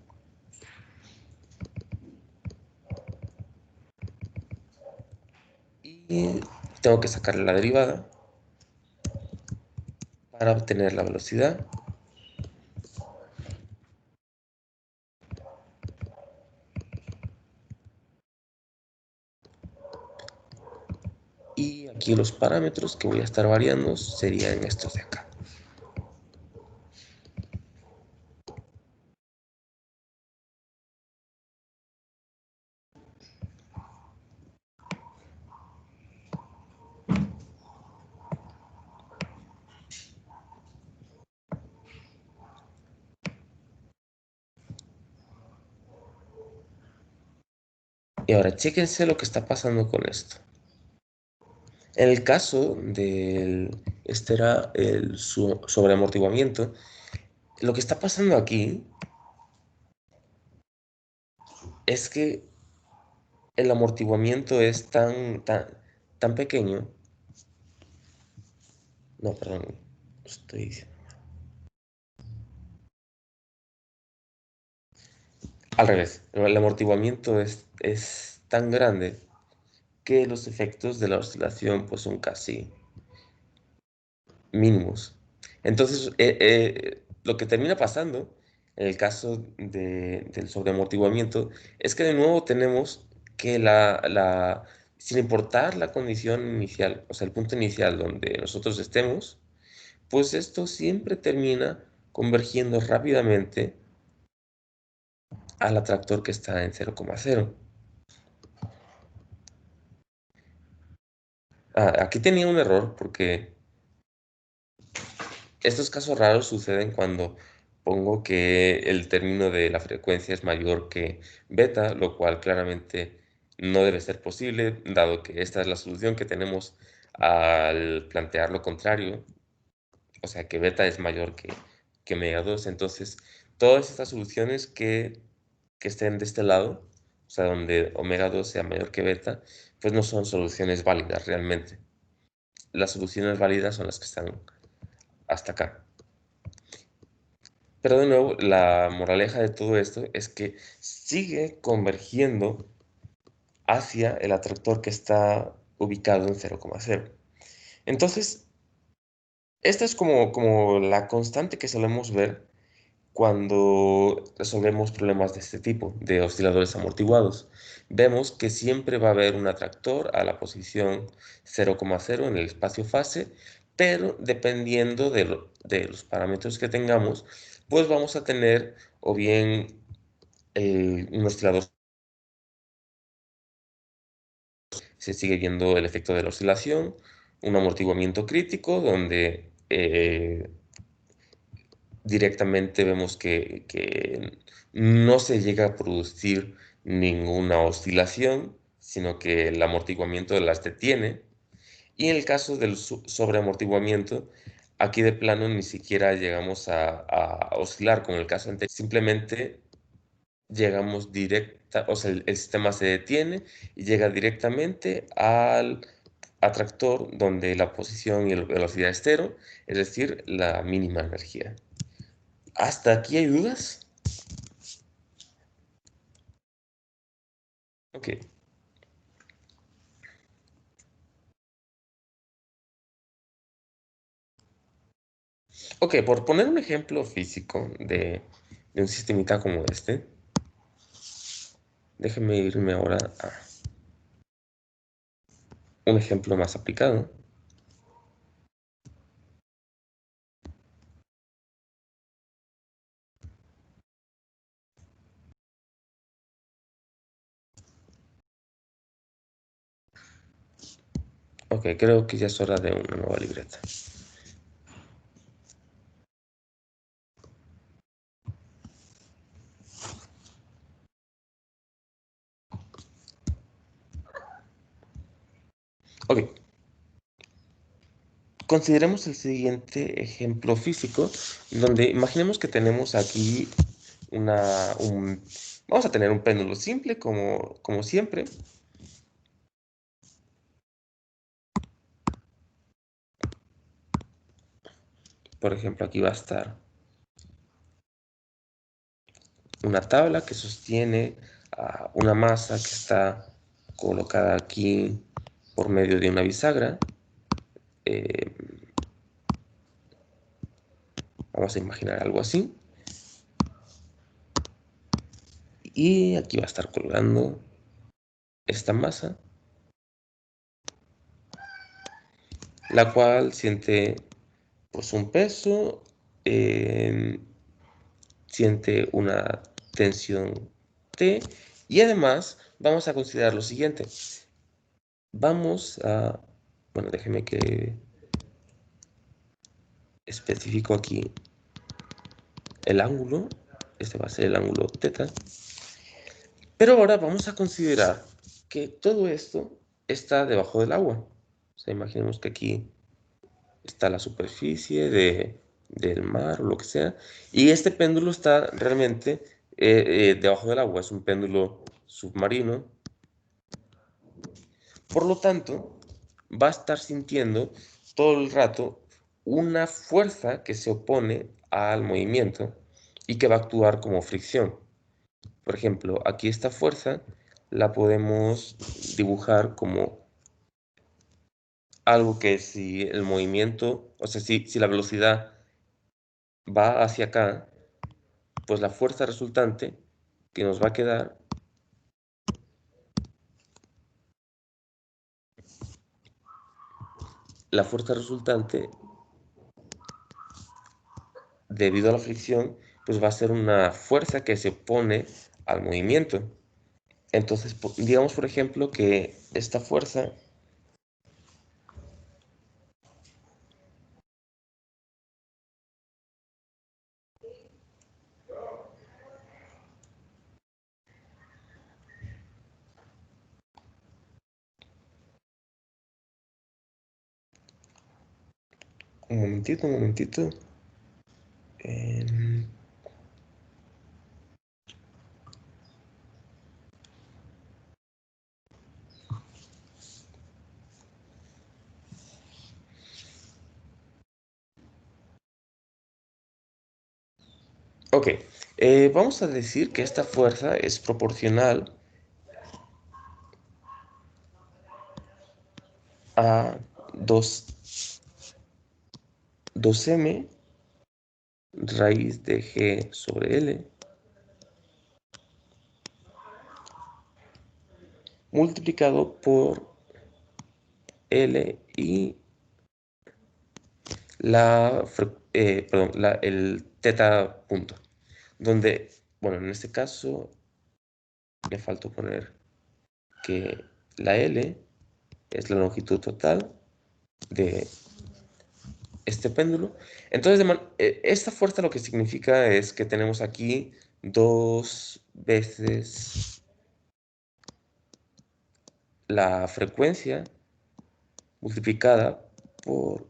Y tengo que sacarle la derivada para obtener la velocidad. Y aquí los parámetros que voy a estar variando serían estos de acá. Y ahora, chéquense lo que está pasando con esto. En el caso del, este era el sobreamortiguamiento, lo que está pasando aquí es que el amortiguamiento es tan pequeño. No, perdón, estoy diciendo. Al revés, el amortiguamiento es tan grande que los efectos de la oscilación pues son casi mínimos. Entonces, lo que termina pasando en el caso del sobreamortiguamiento es que de nuevo tenemos que sin importar la condición inicial, o sea, el punto inicial donde nosotros estemos, pues esto siempre termina convergiendo rápidamente al atractor que está en 0,0. Aquí tenía un error porque estos casos raros suceden cuando pongo que el término de la frecuencia es mayor que beta, lo cual claramente no debe ser posible, dado que esta es la solución que tenemos al plantear lo contrario, o sea que beta es mayor que omega 2. Entonces, todas estas soluciones que estén de este lado, o sea, donde omega 2 sea mayor que beta, pues no son soluciones válidas realmente. Las soluciones válidas son las que están hasta acá. Pero de nuevo, la moraleja de todo esto es que sigue convergiendo hacia el atractor que está ubicado en 0,0. Entonces, esta es como la constante que solemos ver cuando resolvemos problemas de este tipo, de osciladores amortiguados. Vemos que siempre va a haber un atractor a la posición 0,0 en el espacio fase, pero dependiendo de los parámetros que tengamos, pues vamos a tener o bien un oscilador, se sigue viendo el efecto de la oscilación, un amortiguamiento crítico donde directamente vemos que no se llega a producir ninguna oscilación, sino que el amortiguamiento las detiene. Y en el caso del sobreamortiguamiento, aquí de plano ni siquiera llegamos a oscilar, como en el caso anterior, simplemente llegamos directa, o sea, el sistema se detiene y llega directamente al atractor donde la posición y la velocidad es cero, es decir, la mínima energía. ¿Hasta aquí hay dudas? Ok. Ok, por poner un ejemplo físico de un sistemita como este, déjeme irme ahora a un ejemplo más aplicado. Ok, creo que ya es hora de una nueva libreta. Ok. Consideremos el siguiente ejemplo físico, donde imaginemos que tenemos aquí vamos a tener un péndulo simple como siempre. Por ejemplo, aquí va a estar una tabla que sostiene una masa que está colocada aquí por medio de una bisagra. Vamos a imaginar algo así. Y aquí va a estar colgando esta masa, la cual siente pues un peso, siente una tensión T, y además vamos a considerar lo siguiente. Bueno, déjeme que especifico aquí el ángulo. Este va a ser el ángulo θ. Pero ahora vamos a considerar que todo esto está debajo del agua. O sea, imaginemos que aquí está la superficie del mar o lo que sea, y este péndulo está realmente debajo del agua, es un péndulo submarino. Por lo tanto, va a estar sintiendo todo el rato una fuerza que se opone al movimiento y que va a actuar como fricción. Por ejemplo, aquí esta fuerza la podemos dibujar como algo que si el movimiento, o sea, si la velocidad va hacia acá, pues la fuerza resultante que nos va a quedar debido a la fricción, pues va a ser una fuerza que se opone al movimiento. Entonces, digamos por ejemplo que esta fuerza Un momentito. Ok, vamos a decir que esta fuerza es proporcional a 2m raíz de g sobre L multiplicado por L y el teta punto, donde, bueno, en este caso me faltó poner que la L es la longitud total de este péndulo. Entonces, esta fuerza lo que significa es que tenemos aquí 2 veces la frecuencia multiplicada por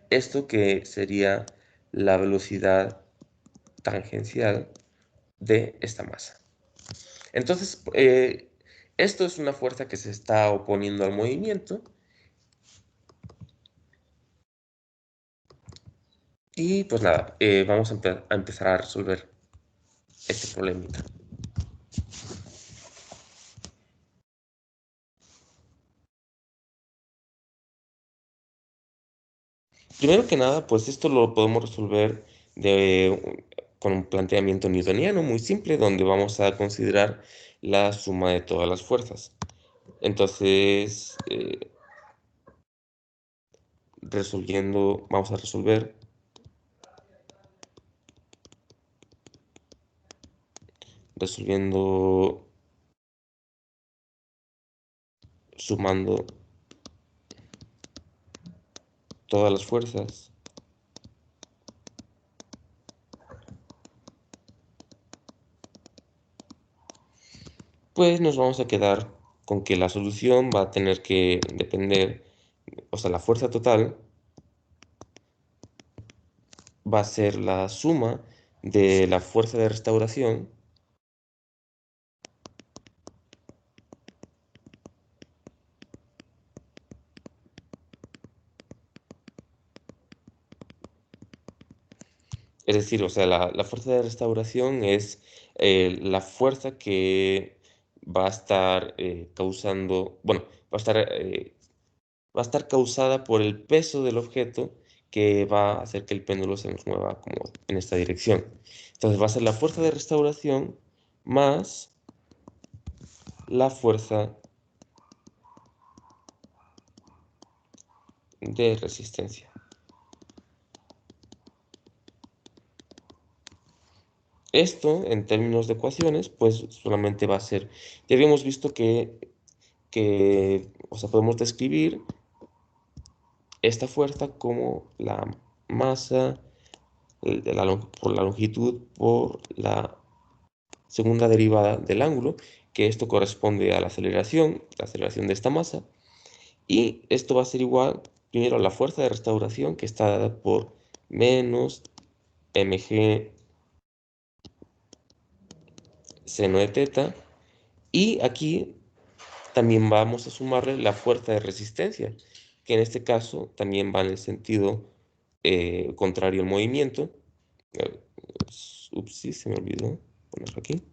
esto que sería la velocidad tangencial de esta masa. Entonces, esto es una fuerza que se está oponiendo al movimiento. Y pues nada, vamos a empezar a resolver este problemita. Primero que nada, pues esto lo podemos resolver con un planteamiento newtoniano muy simple, donde vamos a considerar la suma de todas las fuerzas. Entonces, vamos a resolver sumando todas las fuerzas. Pues nos vamos a quedar con que la solución va a tener que depender, o sea, la fuerza total va a ser la suma de la fuerza de restauración es decir, o sea, la fuerza de restauración es la fuerza que va a estar causando, bueno, va a estar causada por el peso del objeto que va a hacer que el péndulo se nos mueva como en esta dirección. Entonces va a ser la fuerza de restauración más la fuerza de resistencia. Esto, en términos de ecuaciones, pues solamente va a ser, ya habíamos visto o sea, podemos describir esta fuerza como la masa por la longitud por la segunda derivada del ángulo, que esto corresponde a la aceleración de esta masa, y esto va a ser igual, primero, a la fuerza de restauración, que está dada por menos mg seno de teta, y aquí también vamos a sumarle la fuerza de resistencia, que en este caso también va en el sentido contrario al movimiento. Ups, sí, se me olvidó ponerlo aquí.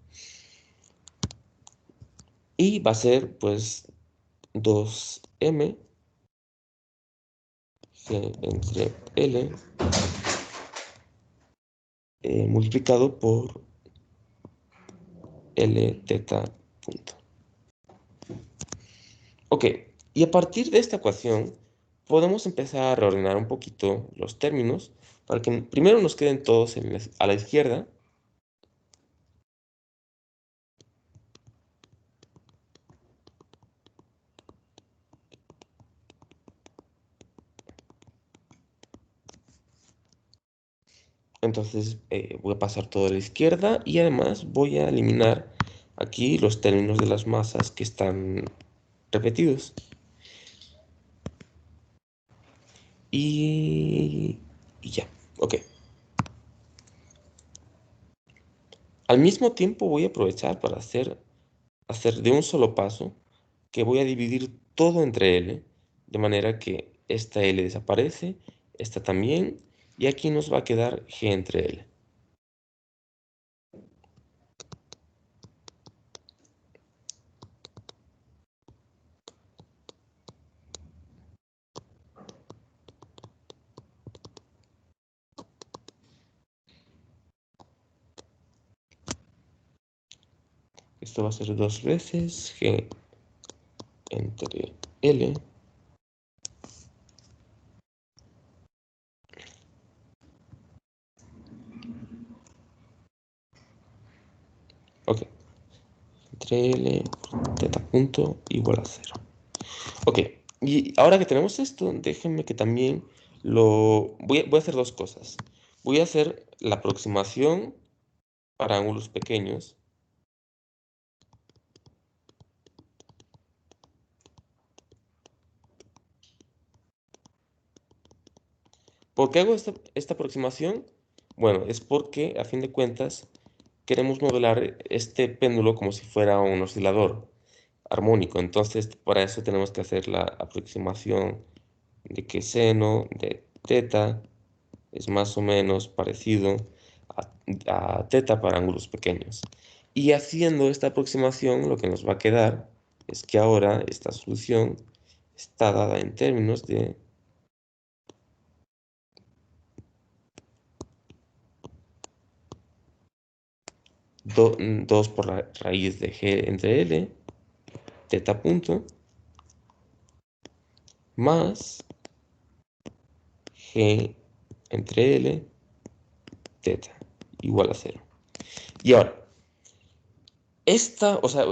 Y va a ser pues 2m g entre L multiplicado por L teta punto. Ok, y a partir de esta ecuación podemos empezar a reordenar un poquito los términos para que primero nos queden todos a la izquierda. Entonces voy a pasar todo a la izquierda y además voy a eliminar aquí los términos de las masas que están repetidos. y ya, ok. Al mismo tiempo voy a aprovechar para hacer de un solo paso que voy a dividir todo entre L, de manera que esta L desaparece, esta también, y aquí nos va a quedar G entre L. Esto va a ser 2 veces G entre L. Ok. Entre L por teta punto igual a 0. Ok. Y ahora que tenemos esto, déjenme que también voy a hacer dos cosas. Voy a hacer la aproximación para ángulos pequeños. ¿Por qué hago esta aproximación? Bueno, es porque a fin de cuentas queremos modelar este péndulo como si fuera un oscilador armónico. Entonces, para eso tenemos que hacer la aproximación de que seno de teta es más o menos parecido a teta para ángulos pequeños. Y haciendo esta aproximación, lo que nos va a quedar es que ahora esta solución está dada en términos de 2 por la raíz de G entre L, teta punto, más G entre L, teta, igual a 0. Y ahora,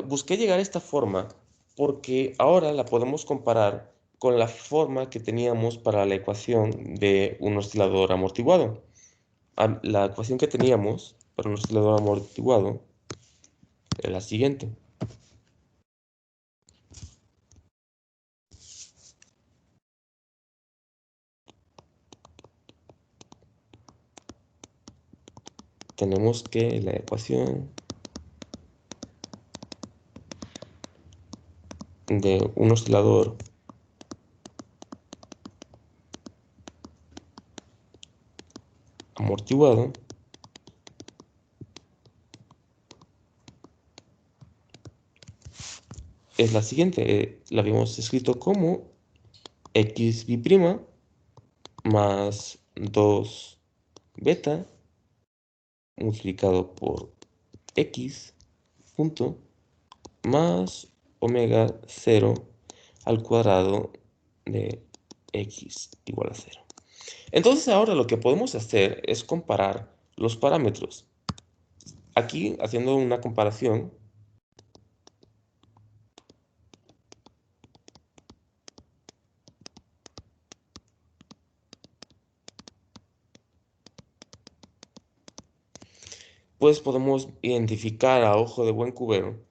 busqué llegar a esta forma porque ahora la podemos comparar con la forma que teníamos para la ecuación de un oscilador amortiguado. La ecuación que teníamos para un oscilador amortiguado era la siguiente. Tenemos que la ecuación de un oscilador amortiguado es la siguiente. La habíamos escrito como xb' más 2 beta multiplicado por x punto más omega 0 al cuadrado de x igual a 0. Entonces ahora lo que podemos hacer es comparar los parámetros. Aquí, haciendo una comparación, pues podemos identificar a ojo de buen cubero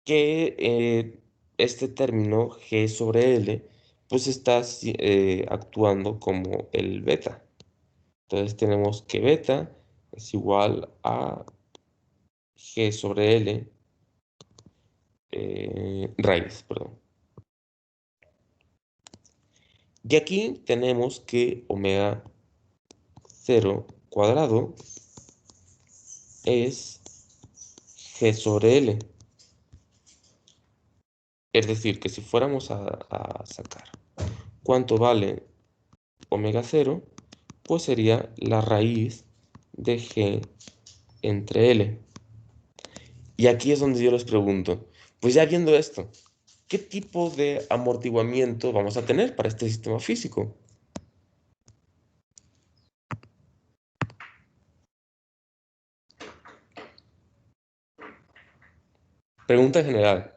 que este término G sobre L pues está actuando como el beta. Entonces tenemos que beta es igual a G sobre L raíz, perdón. Y aquí tenemos que omega 0 cuadrado es G sobre L. Es decir, que si fuéramos a sacar cuánto vale omega 0, pues sería la raíz de G entre L. Y aquí es donde yo les pregunto, pues ya viendo esto, ¿qué tipo de amortiguamiento vamos a tener para este sistema físico? Pregunta general.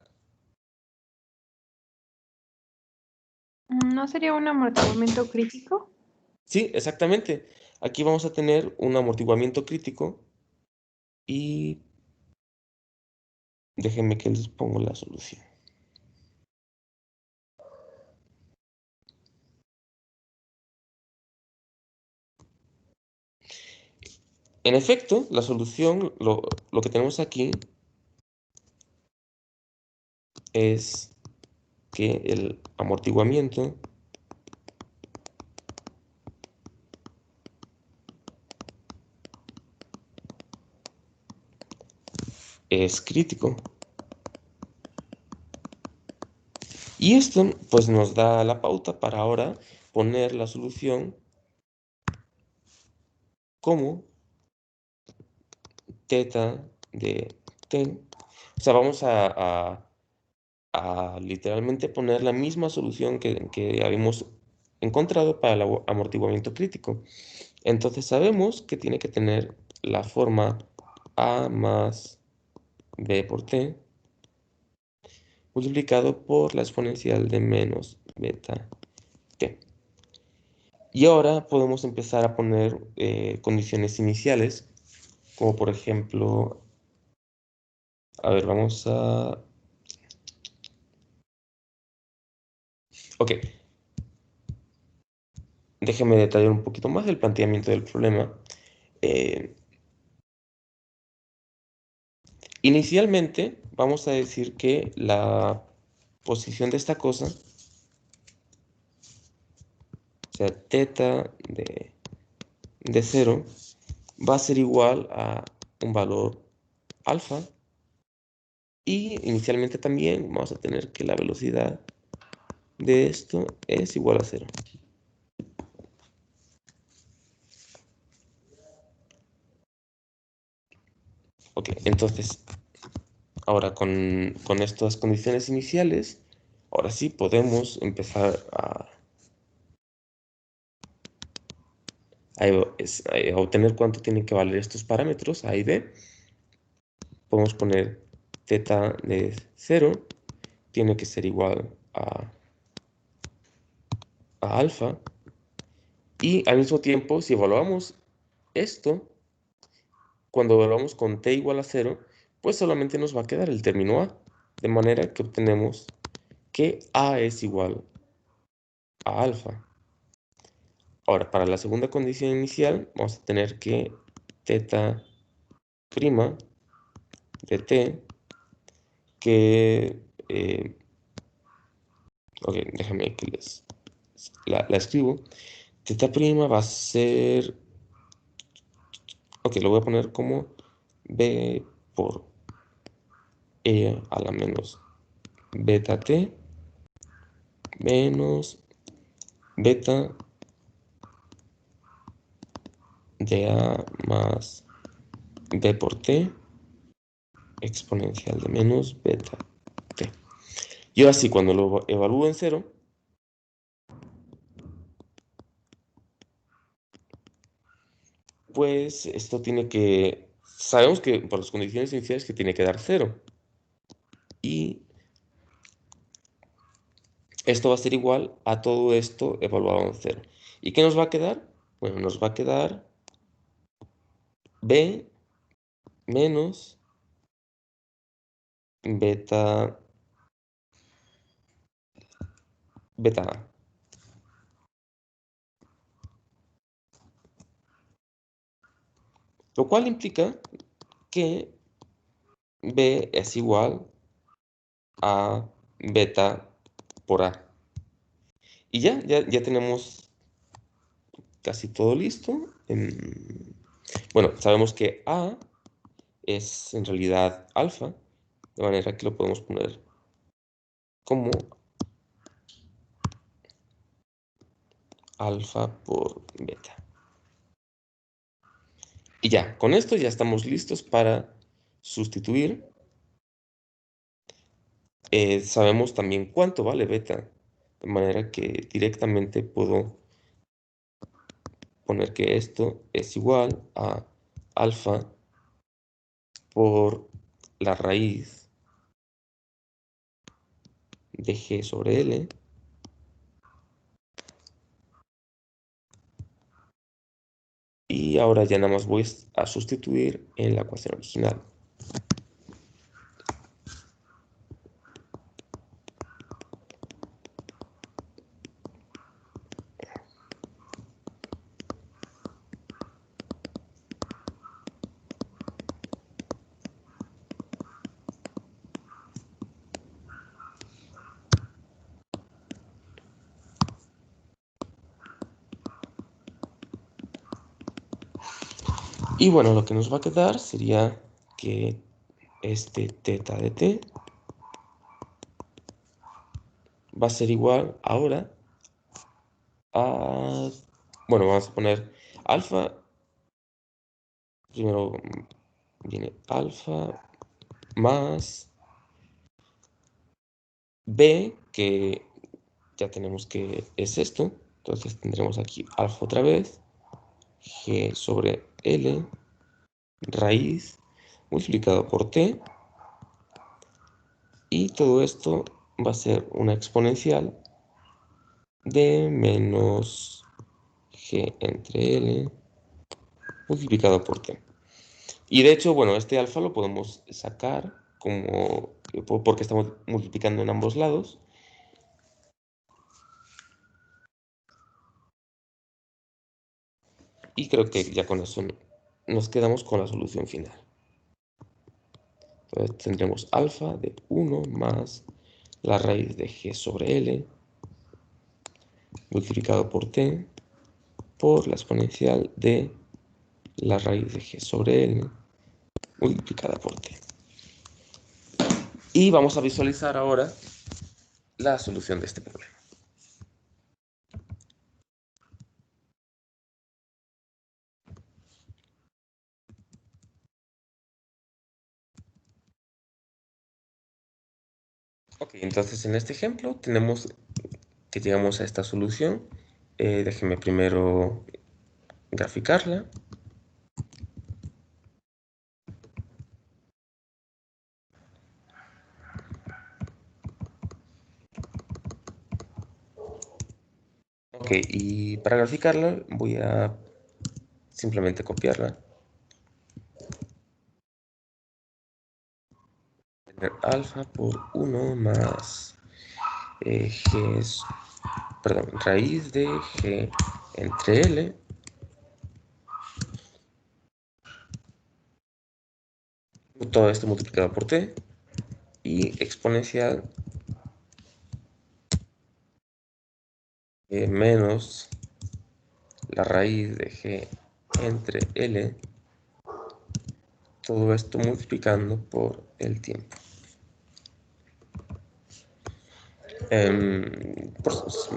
¿No sería un amortiguamiento crítico? Sí, exactamente. Aquí vamos a tener un amortiguamiento crítico y déjenme que les pongo la solución. En efecto, la solución, lo que tenemos aquí es que el amortiguamiento es crítico. Y esto pues nos da la pauta para ahora poner la solución como teta de t. O sea, vamos a literalmente poner la misma solución que habíamos encontrado para el amortiguamiento crítico. Entonces sabemos que tiene que tener la forma a más b por t multiplicado por la exponencial de menos beta t. Y ahora podemos empezar a poner condiciones iniciales, como por ejemplo, a ver, vamos a... Ok, déjeme detallar un poquito más el planteamiento del problema. Inicialmente vamos a decir que la posición de esta cosa, o sea, teta de 0, va a ser igual a un valor alfa. Y inicialmente también vamos a tener que la velocidad de esto es igual a 0. Ok, entonces, ahora con estas condiciones iniciales, ahora sí podemos empezar a obtener cuánto tienen que valer estos parámetros, A y B. Podemos poner teta de 0 tiene que ser igual a alfa. Y al mismo tiempo, si evaluamos esto, cuando evaluamos con t igual a 0, pues solamente nos va a quedar el término a. De manera que obtenemos que a es igual a alfa. Ahora, para la segunda condición inicial, vamos a tener que teta prima de t, que... ok, déjame que la escribo. Teta prima va a ser... Ok, lo voy a poner como b por e a la menos beta t menos beta de a más b por t exponencial de menos beta t. Y ahora sí, cuando lo evalúo en 0, pues esto tiene que... Sabemos que por las condiciones iniciales que tiene que dar 0. Y esto va a ser igual a todo esto evaluado en 0. ¿Y qué nos va a quedar? Bueno, nos va a quedar b menos beta A. Lo cual implica que b es igual a beta por a. Y ya tenemos casi todo listo. Bueno, sabemos que a es en realidad alfa, de manera que lo podemos poner como alfa por beta. Y ya, con esto ya estamos listos para sustituir. Sabemos también cuánto vale beta, de manera que directamente puedo poner que esto es igual a alfa por la raíz de g sobre l y ahora ya nada más voy a sustituir en la ecuación original. Y bueno, lo que nos va a quedar sería que este teta de t va a ser igual ahora a... Bueno, vamos a poner alfa. Primero viene alfa más b, que ya tenemos que es esto. Entonces tendremos aquí alfa otra vez, g sobre l, raíz, multiplicado por t. Y todo esto va a ser una exponencial de menos g entre l multiplicado por t. Y de hecho, bueno, este alfa lo podemos sacar como porque estamos multiplicando en ambos lados. Y creo que ya con eso nos quedamos con la solución final. Entonces tendremos alfa de 1 más la raíz de g sobre l multiplicado por t por la exponencial de la raíz de g sobre l multiplicada por t. Y vamos a visualizar ahora la solución de este problema. Ok, entonces en este ejemplo tenemos que llegamos a esta solución. Déjenme primero graficarla. Ok, y para graficarla voy a simplemente copiarla. Tener alfa por 1 más raíz de g entre l todo esto multiplicado por t y exponencial menos la raíz de g entre l, todo esto multiplicando por el tiempo.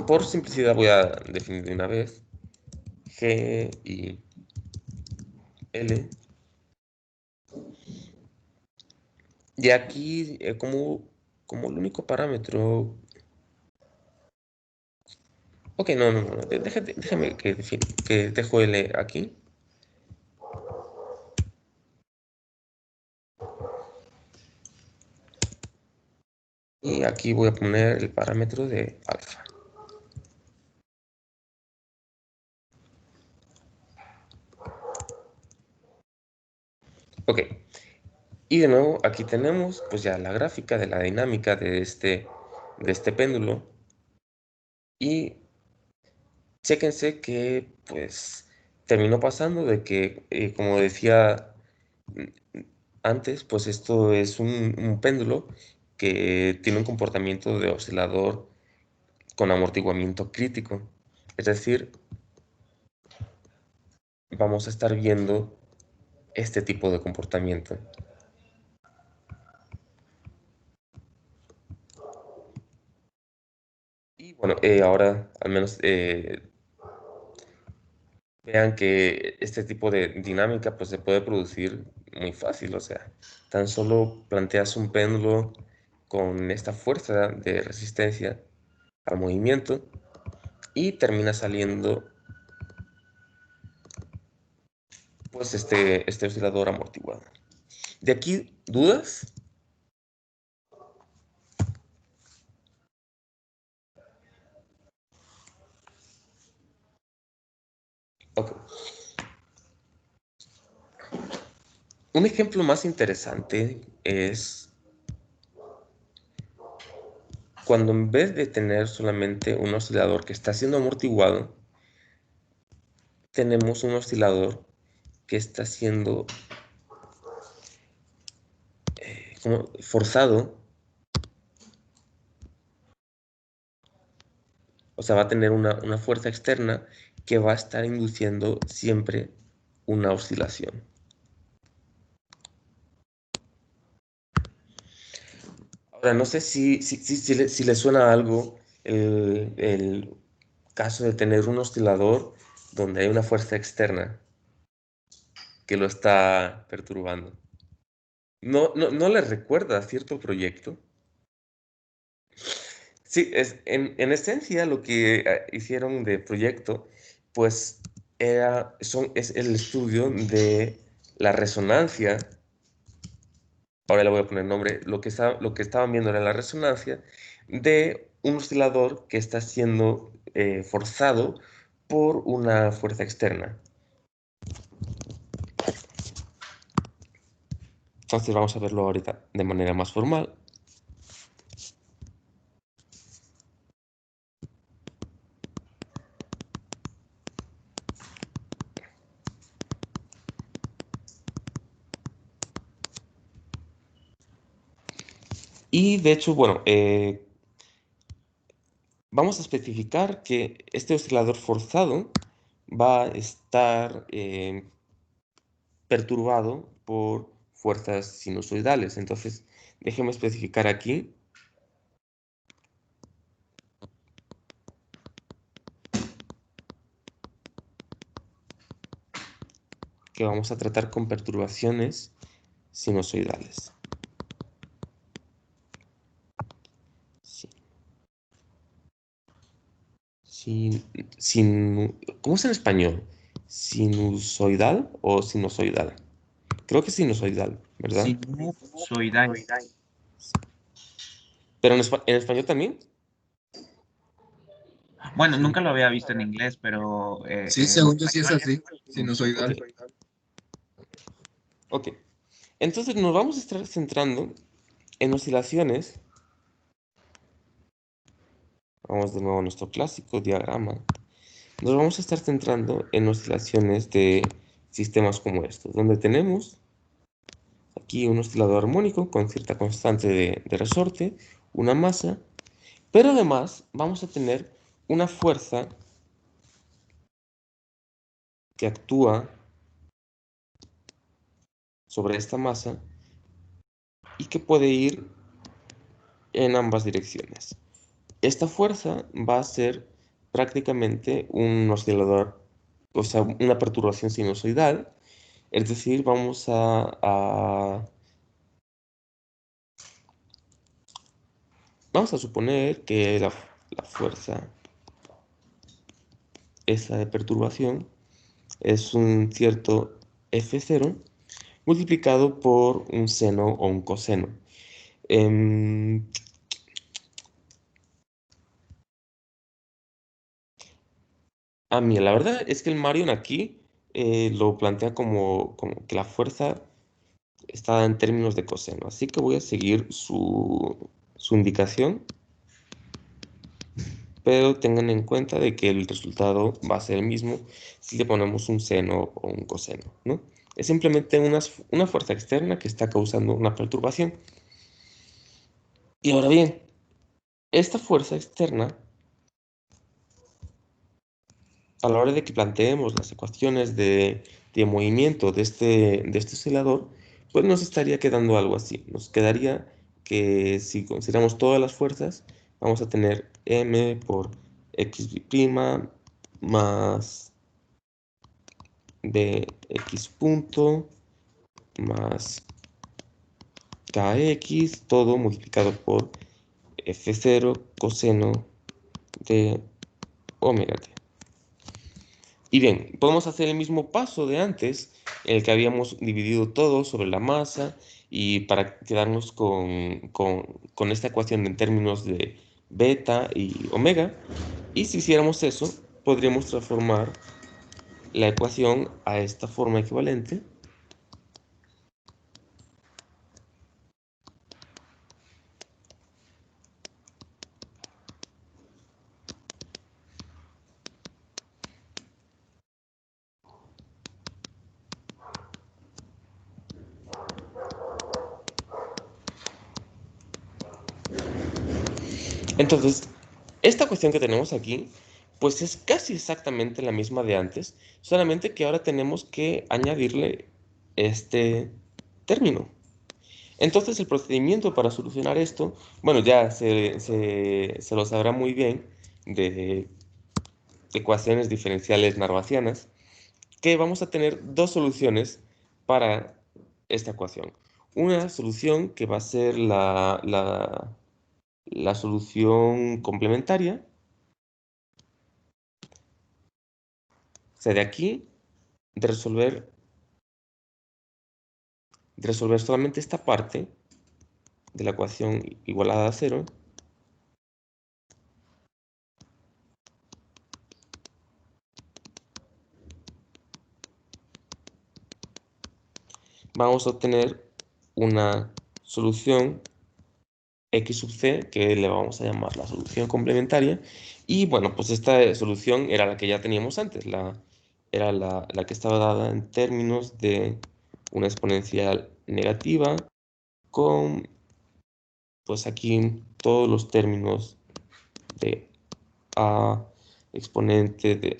Por simplicidad voy a definir de una vez g y l. Y aquí como el único parámetro... Ok, no. Déjame que dejo L aquí. Y aquí voy a poner el parámetro de alfa. Ok. Y de nuevo aquí tenemos pues ya la gráfica de la dinámica de este péndulo. Y chéquense que pues terminó pasando de que, como decía antes, pues esto es un péndulo que tiene un comportamiento de oscilador con amortiguamiento crítico. Es decir, vamos a estar viendo este tipo de comportamiento. Y bueno, ahora al menos vean que este tipo de dinámica pues se puede producir muy fácil. O sea, tan solo planteas un péndulo con esta fuerza de resistencia al movimiento y termina saliendo pues este oscilador amortiguado. ¿De aquí dudas? Ok. Un ejemplo más interesante es cuando en vez de tener solamente un oscilador que está siendo amortiguado, tenemos un oscilador que está siendo como forzado. O sea, va a tener una fuerza externa que va a estar induciendo siempre una oscilación. Ahora, no sé si le suena algo el caso de tener un oscilador donde hay una fuerza externa que lo está perturbando. ¿No le recuerda a cierto proyecto? Sí, en esencia lo que hicieron de proyecto, pues es el estudio de la resonancia. Ahora le voy a poner nombre. Lo que estaban viendo era la resonancia de un oscilador que está siendo forzado por una fuerza externa. Entonces vamos a verlo ahorita de manera más formal. Y de hecho, bueno, vamos a especificar que este oscilador forzado va a estar perturbado por fuerzas sinusoidales. Entonces, déjeme especificar aquí que vamos a tratar con perturbaciones sinusoidales. ¿Cómo es en español? ¿Sinusoidal o sinusoidal? Creo que es sinusoidal, ¿verdad? Sinusoidal. ¿Pero en español también? Bueno, nunca lo había visto en inglés, pero Sí, según yo sí es así, sinusoidal. Ok. Entonces nos vamos a estar centrando en oscilaciones. Vamos de nuevo a nuestro clásico diagrama. Nos vamos a estar centrando en oscilaciones de sistemas como estos, donde tenemos aquí un oscilador armónico con cierta constante de resorte, una masa, pero además vamos a tener una fuerza que actúa sobre esta masa y que puede ir en ambas direcciones. Esta fuerza va a ser prácticamente un oscilador, o sea, una perturbación sinusoidal, es decir, vamos vamos a suponer que la fuerza esa de perturbación es un cierto F0 multiplicado por un seno o un coseno. Mira, la verdad es que el Marion aquí lo plantea como que la fuerza está en términos de coseno, así que voy a seguir su indicación, pero tengan en cuenta de que el resultado va a ser el mismo si le ponemos un seno o un coseno, ¿no? Es simplemente una fuerza externa que está causando una perturbación. Y ahora bien, esta fuerza externa, a la hora de que planteemos las ecuaciones de movimiento de este oscilador, pues nos estaría quedando algo así. Nos quedaría que si consideramos todas las fuerzas, vamos a tener m por x' más bx punto más kx, todo multiplicado por f0 coseno de omega t. Y bien, podemos hacer el mismo paso de antes, en el que habíamos dividido todo sobre la masa y para quedarnos con esta ecuación en términos de beta y omega. Y si hiciéramos eso, podríamos transformar la ecuación a esta forma equivalente. Entonces, esta cuestión que tenemos aquí, pues es casi exactamente la misma de antes, solamente que ahora tenemos que añadirle este término. Entonces el procedimiento para solucionar esto, bueno, ya se lo sabrá muy bien de ecuaciones diferenciales narvacianas, que vamos a tener dos soluciones para esta ecuación. Una solución que va a ser la solución complementaria. O sea, de aquí, de resolver solamente esta parte de la ecuación igualada a 0, vamos a obtener una solución x sub c, que le vamos a llamar la solución complementaria. Y bueno, pues esta solución era la que ya teníamos antes, era la que estaba dada en términos de una exponencial negativa con, pues aquí, todos los términos de a exponente de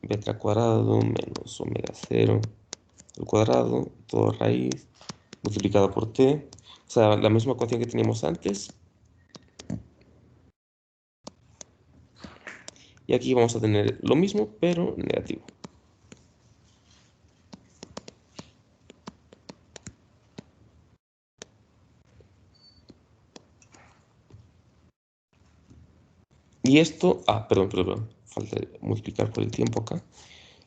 beta al cuadrado menos omega 0 al cuadrado, todo raíz, multiplicado por t. O sea, la misma ecuación que teníamos antes. Y aquí vamos a tener lo mismo, pero negativo. Y esto, perdón, falta multiplicar por el tiempo acá.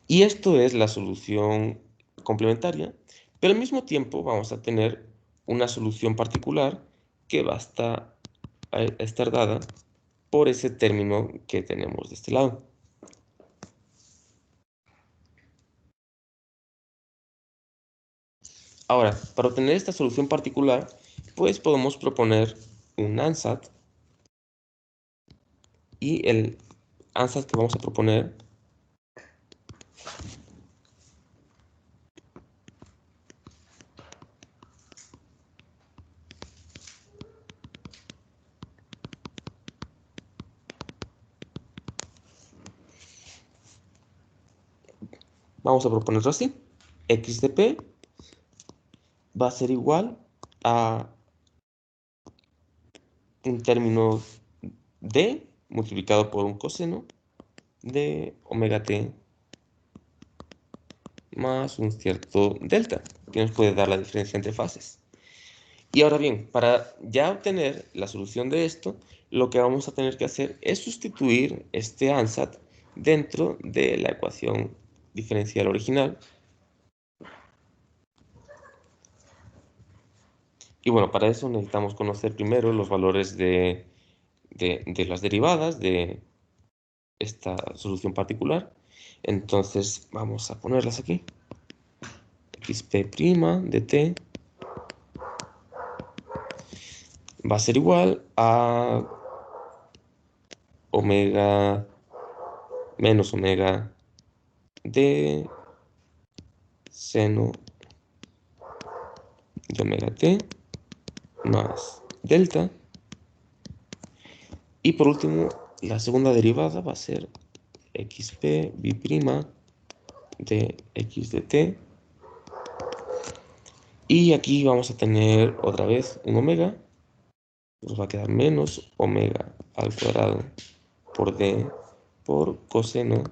Y esto es la solución complementaria, pero al mismo tiempo vamos a tener una solución particular que va a estar dada por ese término que tenemos de este lado. Ahora, para obtener esta solución particular, pues podemos proponer un ansat. Y el ansat que vamos a proponer vamos a proponerlo así. X de P va a ser igual a un término D multiplicado por un coseno de omega t más un cierto delta, que nos puede dar la diferencia entre fases. Y ahora bien, para ya obtener la solución de esto, lo que vamos a tener que hacer es sustituir este ansat dentro de la ecuación diferencial original. Y bueno, para eso necesitamos conocer primero los valores de las derivadas de esta solución particular. Entonces vamos a ponerlas aquí. xp' de t va a ser igual a omega menos omega de seno de omega t más delta. Y por último, la segunda derivada va a ser xp b' de x de t. Y aquí vamos a tener otra vez un omega. Nos va a quedar menos omega al cuadrado por d por coseno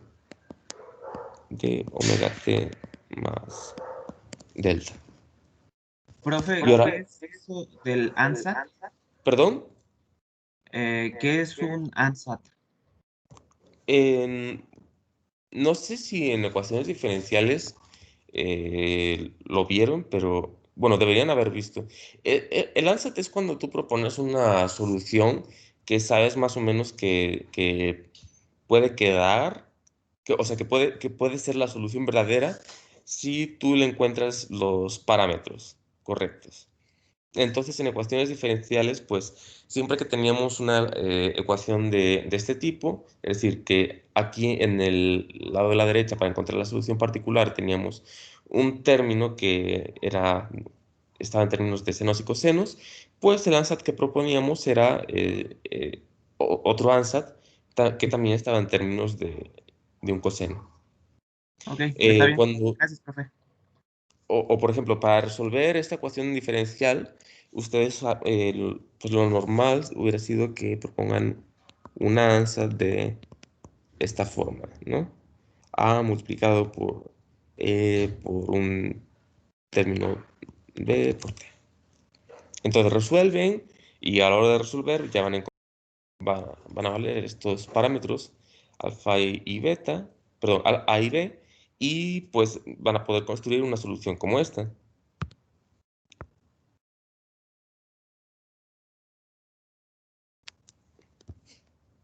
de omega t más delta. Profe, Y ahora, ¿qué es eso del ansat? ¿perdón? ¿Qué es un ansat? No sé si en ecuaciones diferenciales lo vieron, pero bueno, deberían haber visto. El ansat es cuando tú propones una solución que sabes más o menos que puede quedar, o sea, que puede ser la solución verdadera si tú le encuentras los parámetros correctos. Entonces, en ecuaciones diferenciales, pues siempre que teníamos una ecuación de este tipo, es decir, que aquí en el lado de la derecha, para encontrar la solución particular, teníamos un término que estaba en términos de senos y cosenos, pues el ansat que proponíamos era otro ansat que también estaba en términos de un coseno. Ok, está bien. Cuando, Gracias, profe. o, por ejemplo, para resolver esta ecuación diferencial, ustedes, pues lo normal hubiera sido que propongan una ANSAT de esta forma, ¿no? A multiplicado por E por un término B por T. Entonces resuelven y a la hora de resolver ya van a valer estos parámetros, alfa y beta, perdón, A y B, y pues van a poder construir una solución como esta.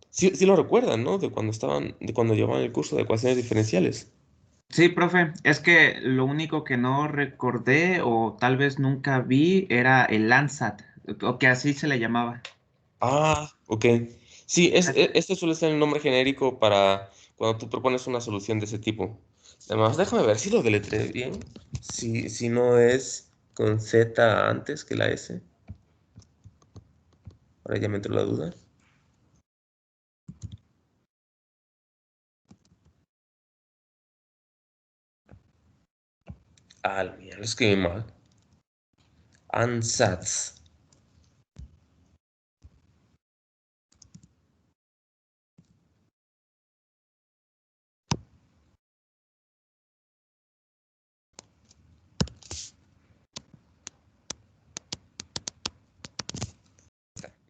Sí, sí lo recuerdan, ¿no? De cuando llevaban el curso de ecuaciones diferenciales. Sí, profe, es que lo único que no recordé o tal vez nunca vi era el Landsat, o que así se le llamaba. Ah, ok. Sí, este suele ser el nombre genérico para cuando tú propones una solución de ese tipo. Además, déjame ver si lo deletré bien. Si no es con Z antes que la S. Ahora ya me entró la duda. Ah, mira, lo escribí mal. ANSATS.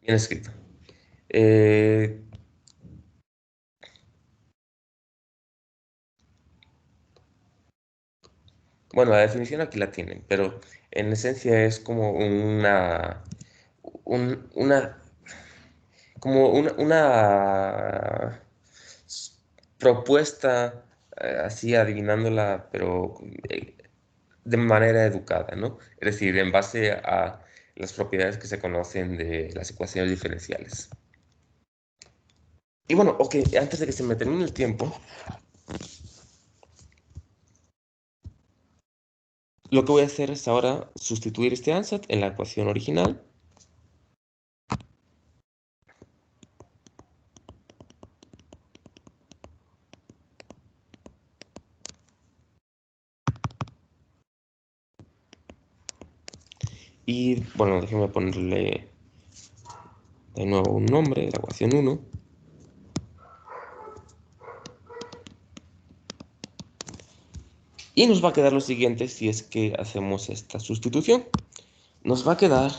Bien escrito. Eh, bueno, la definición aquí la tienen, pero en esencia es como un- una, una propuesta, así adivinándola, pero de manera educada, ¿no? Es decir, en base a las propiedades que se conocen de las ecuaciones diferenciales. Y bueno, ok, antes de que se me termine el tiempo, lo que voy a hacer es ahora sustituir este ANSAT en la ecuación original. Y bueno, déjenme ponerle de nuevo un nombre, la ecuación 1. Y nos va a quedar lo siguiente si es que hacemos esta sustitución. Nos va a quedar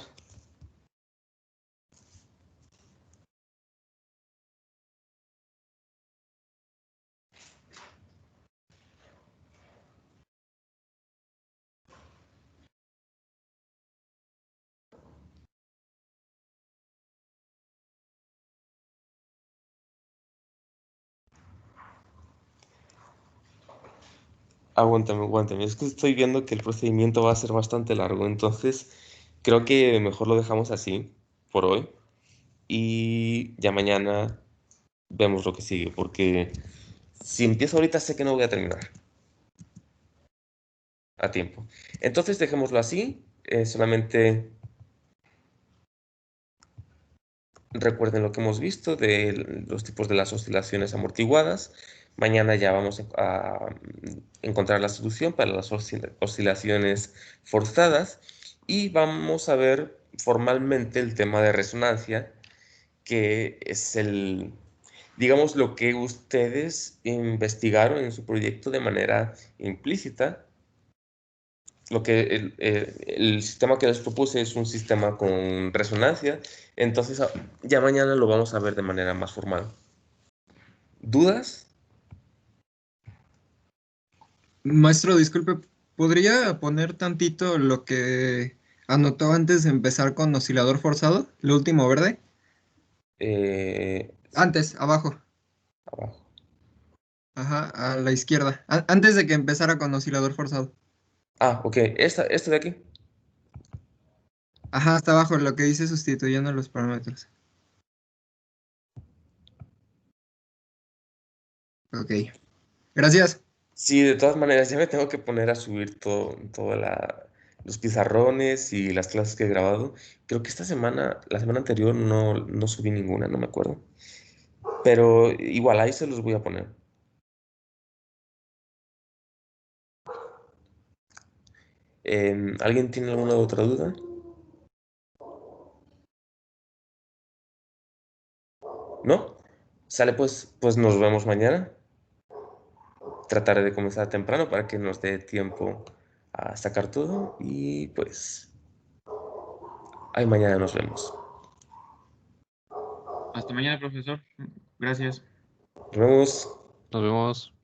aguántame, aguántame. Es que estoy viendo que el procedimiento va a ser bastante largo, entonces creo que mejor lo dejamos así por hoy y ya mañana vemos lo que sigue, porque si empiezo ahorita sé que no voy a terminar a tiempo. Entonces dejémoslo así, solamente recuerden lo que hemos visto de los tipos de las oscilaciones amortiguadas. Mañana ya vamos a encontrar la solución para las oscilaciones forzadas y vamos a ver formalmente el tema de resonancia, que es digamos, lo que ustedes investigaron en su proyecto de manera implícita. Lo que el sistema que les propuse es un sistema con resonancia, entonces ya mañana lo vamos a ver de manera más formal. ¿Dudas? Maestro, disculpe, ¿podría poner tantito lo que anotó antes de empezar con oscilador forzado? Lo último verde. Sí, Antes, abajo. abajo. Ajá, a la izquierda. Antes de que empezara con oscilador forzado. Ah, ok, esta de aquí. Ajá, hasta abajo, lo que dice sustituyendo los parámetros. Ok. Gracias. Sí, de todas maneras, ya me tengo que poner a subir los pizarrones y las clases que he grabado. Creo que esta semana, la semana anterior, no subí ninguna, no me acuerdo. Pero igual, ahí se los voy a poner. ¿Alguien tiene alguna otra duda? ¿No? Sale pues nos vemos mañana. Trataré de comenzar temprano para que nos dé tiempo a sacar todo y pues ahí mañana nos vemos. Hasta mañana, profesor. Gracias. Nos vemos. Nos vemos.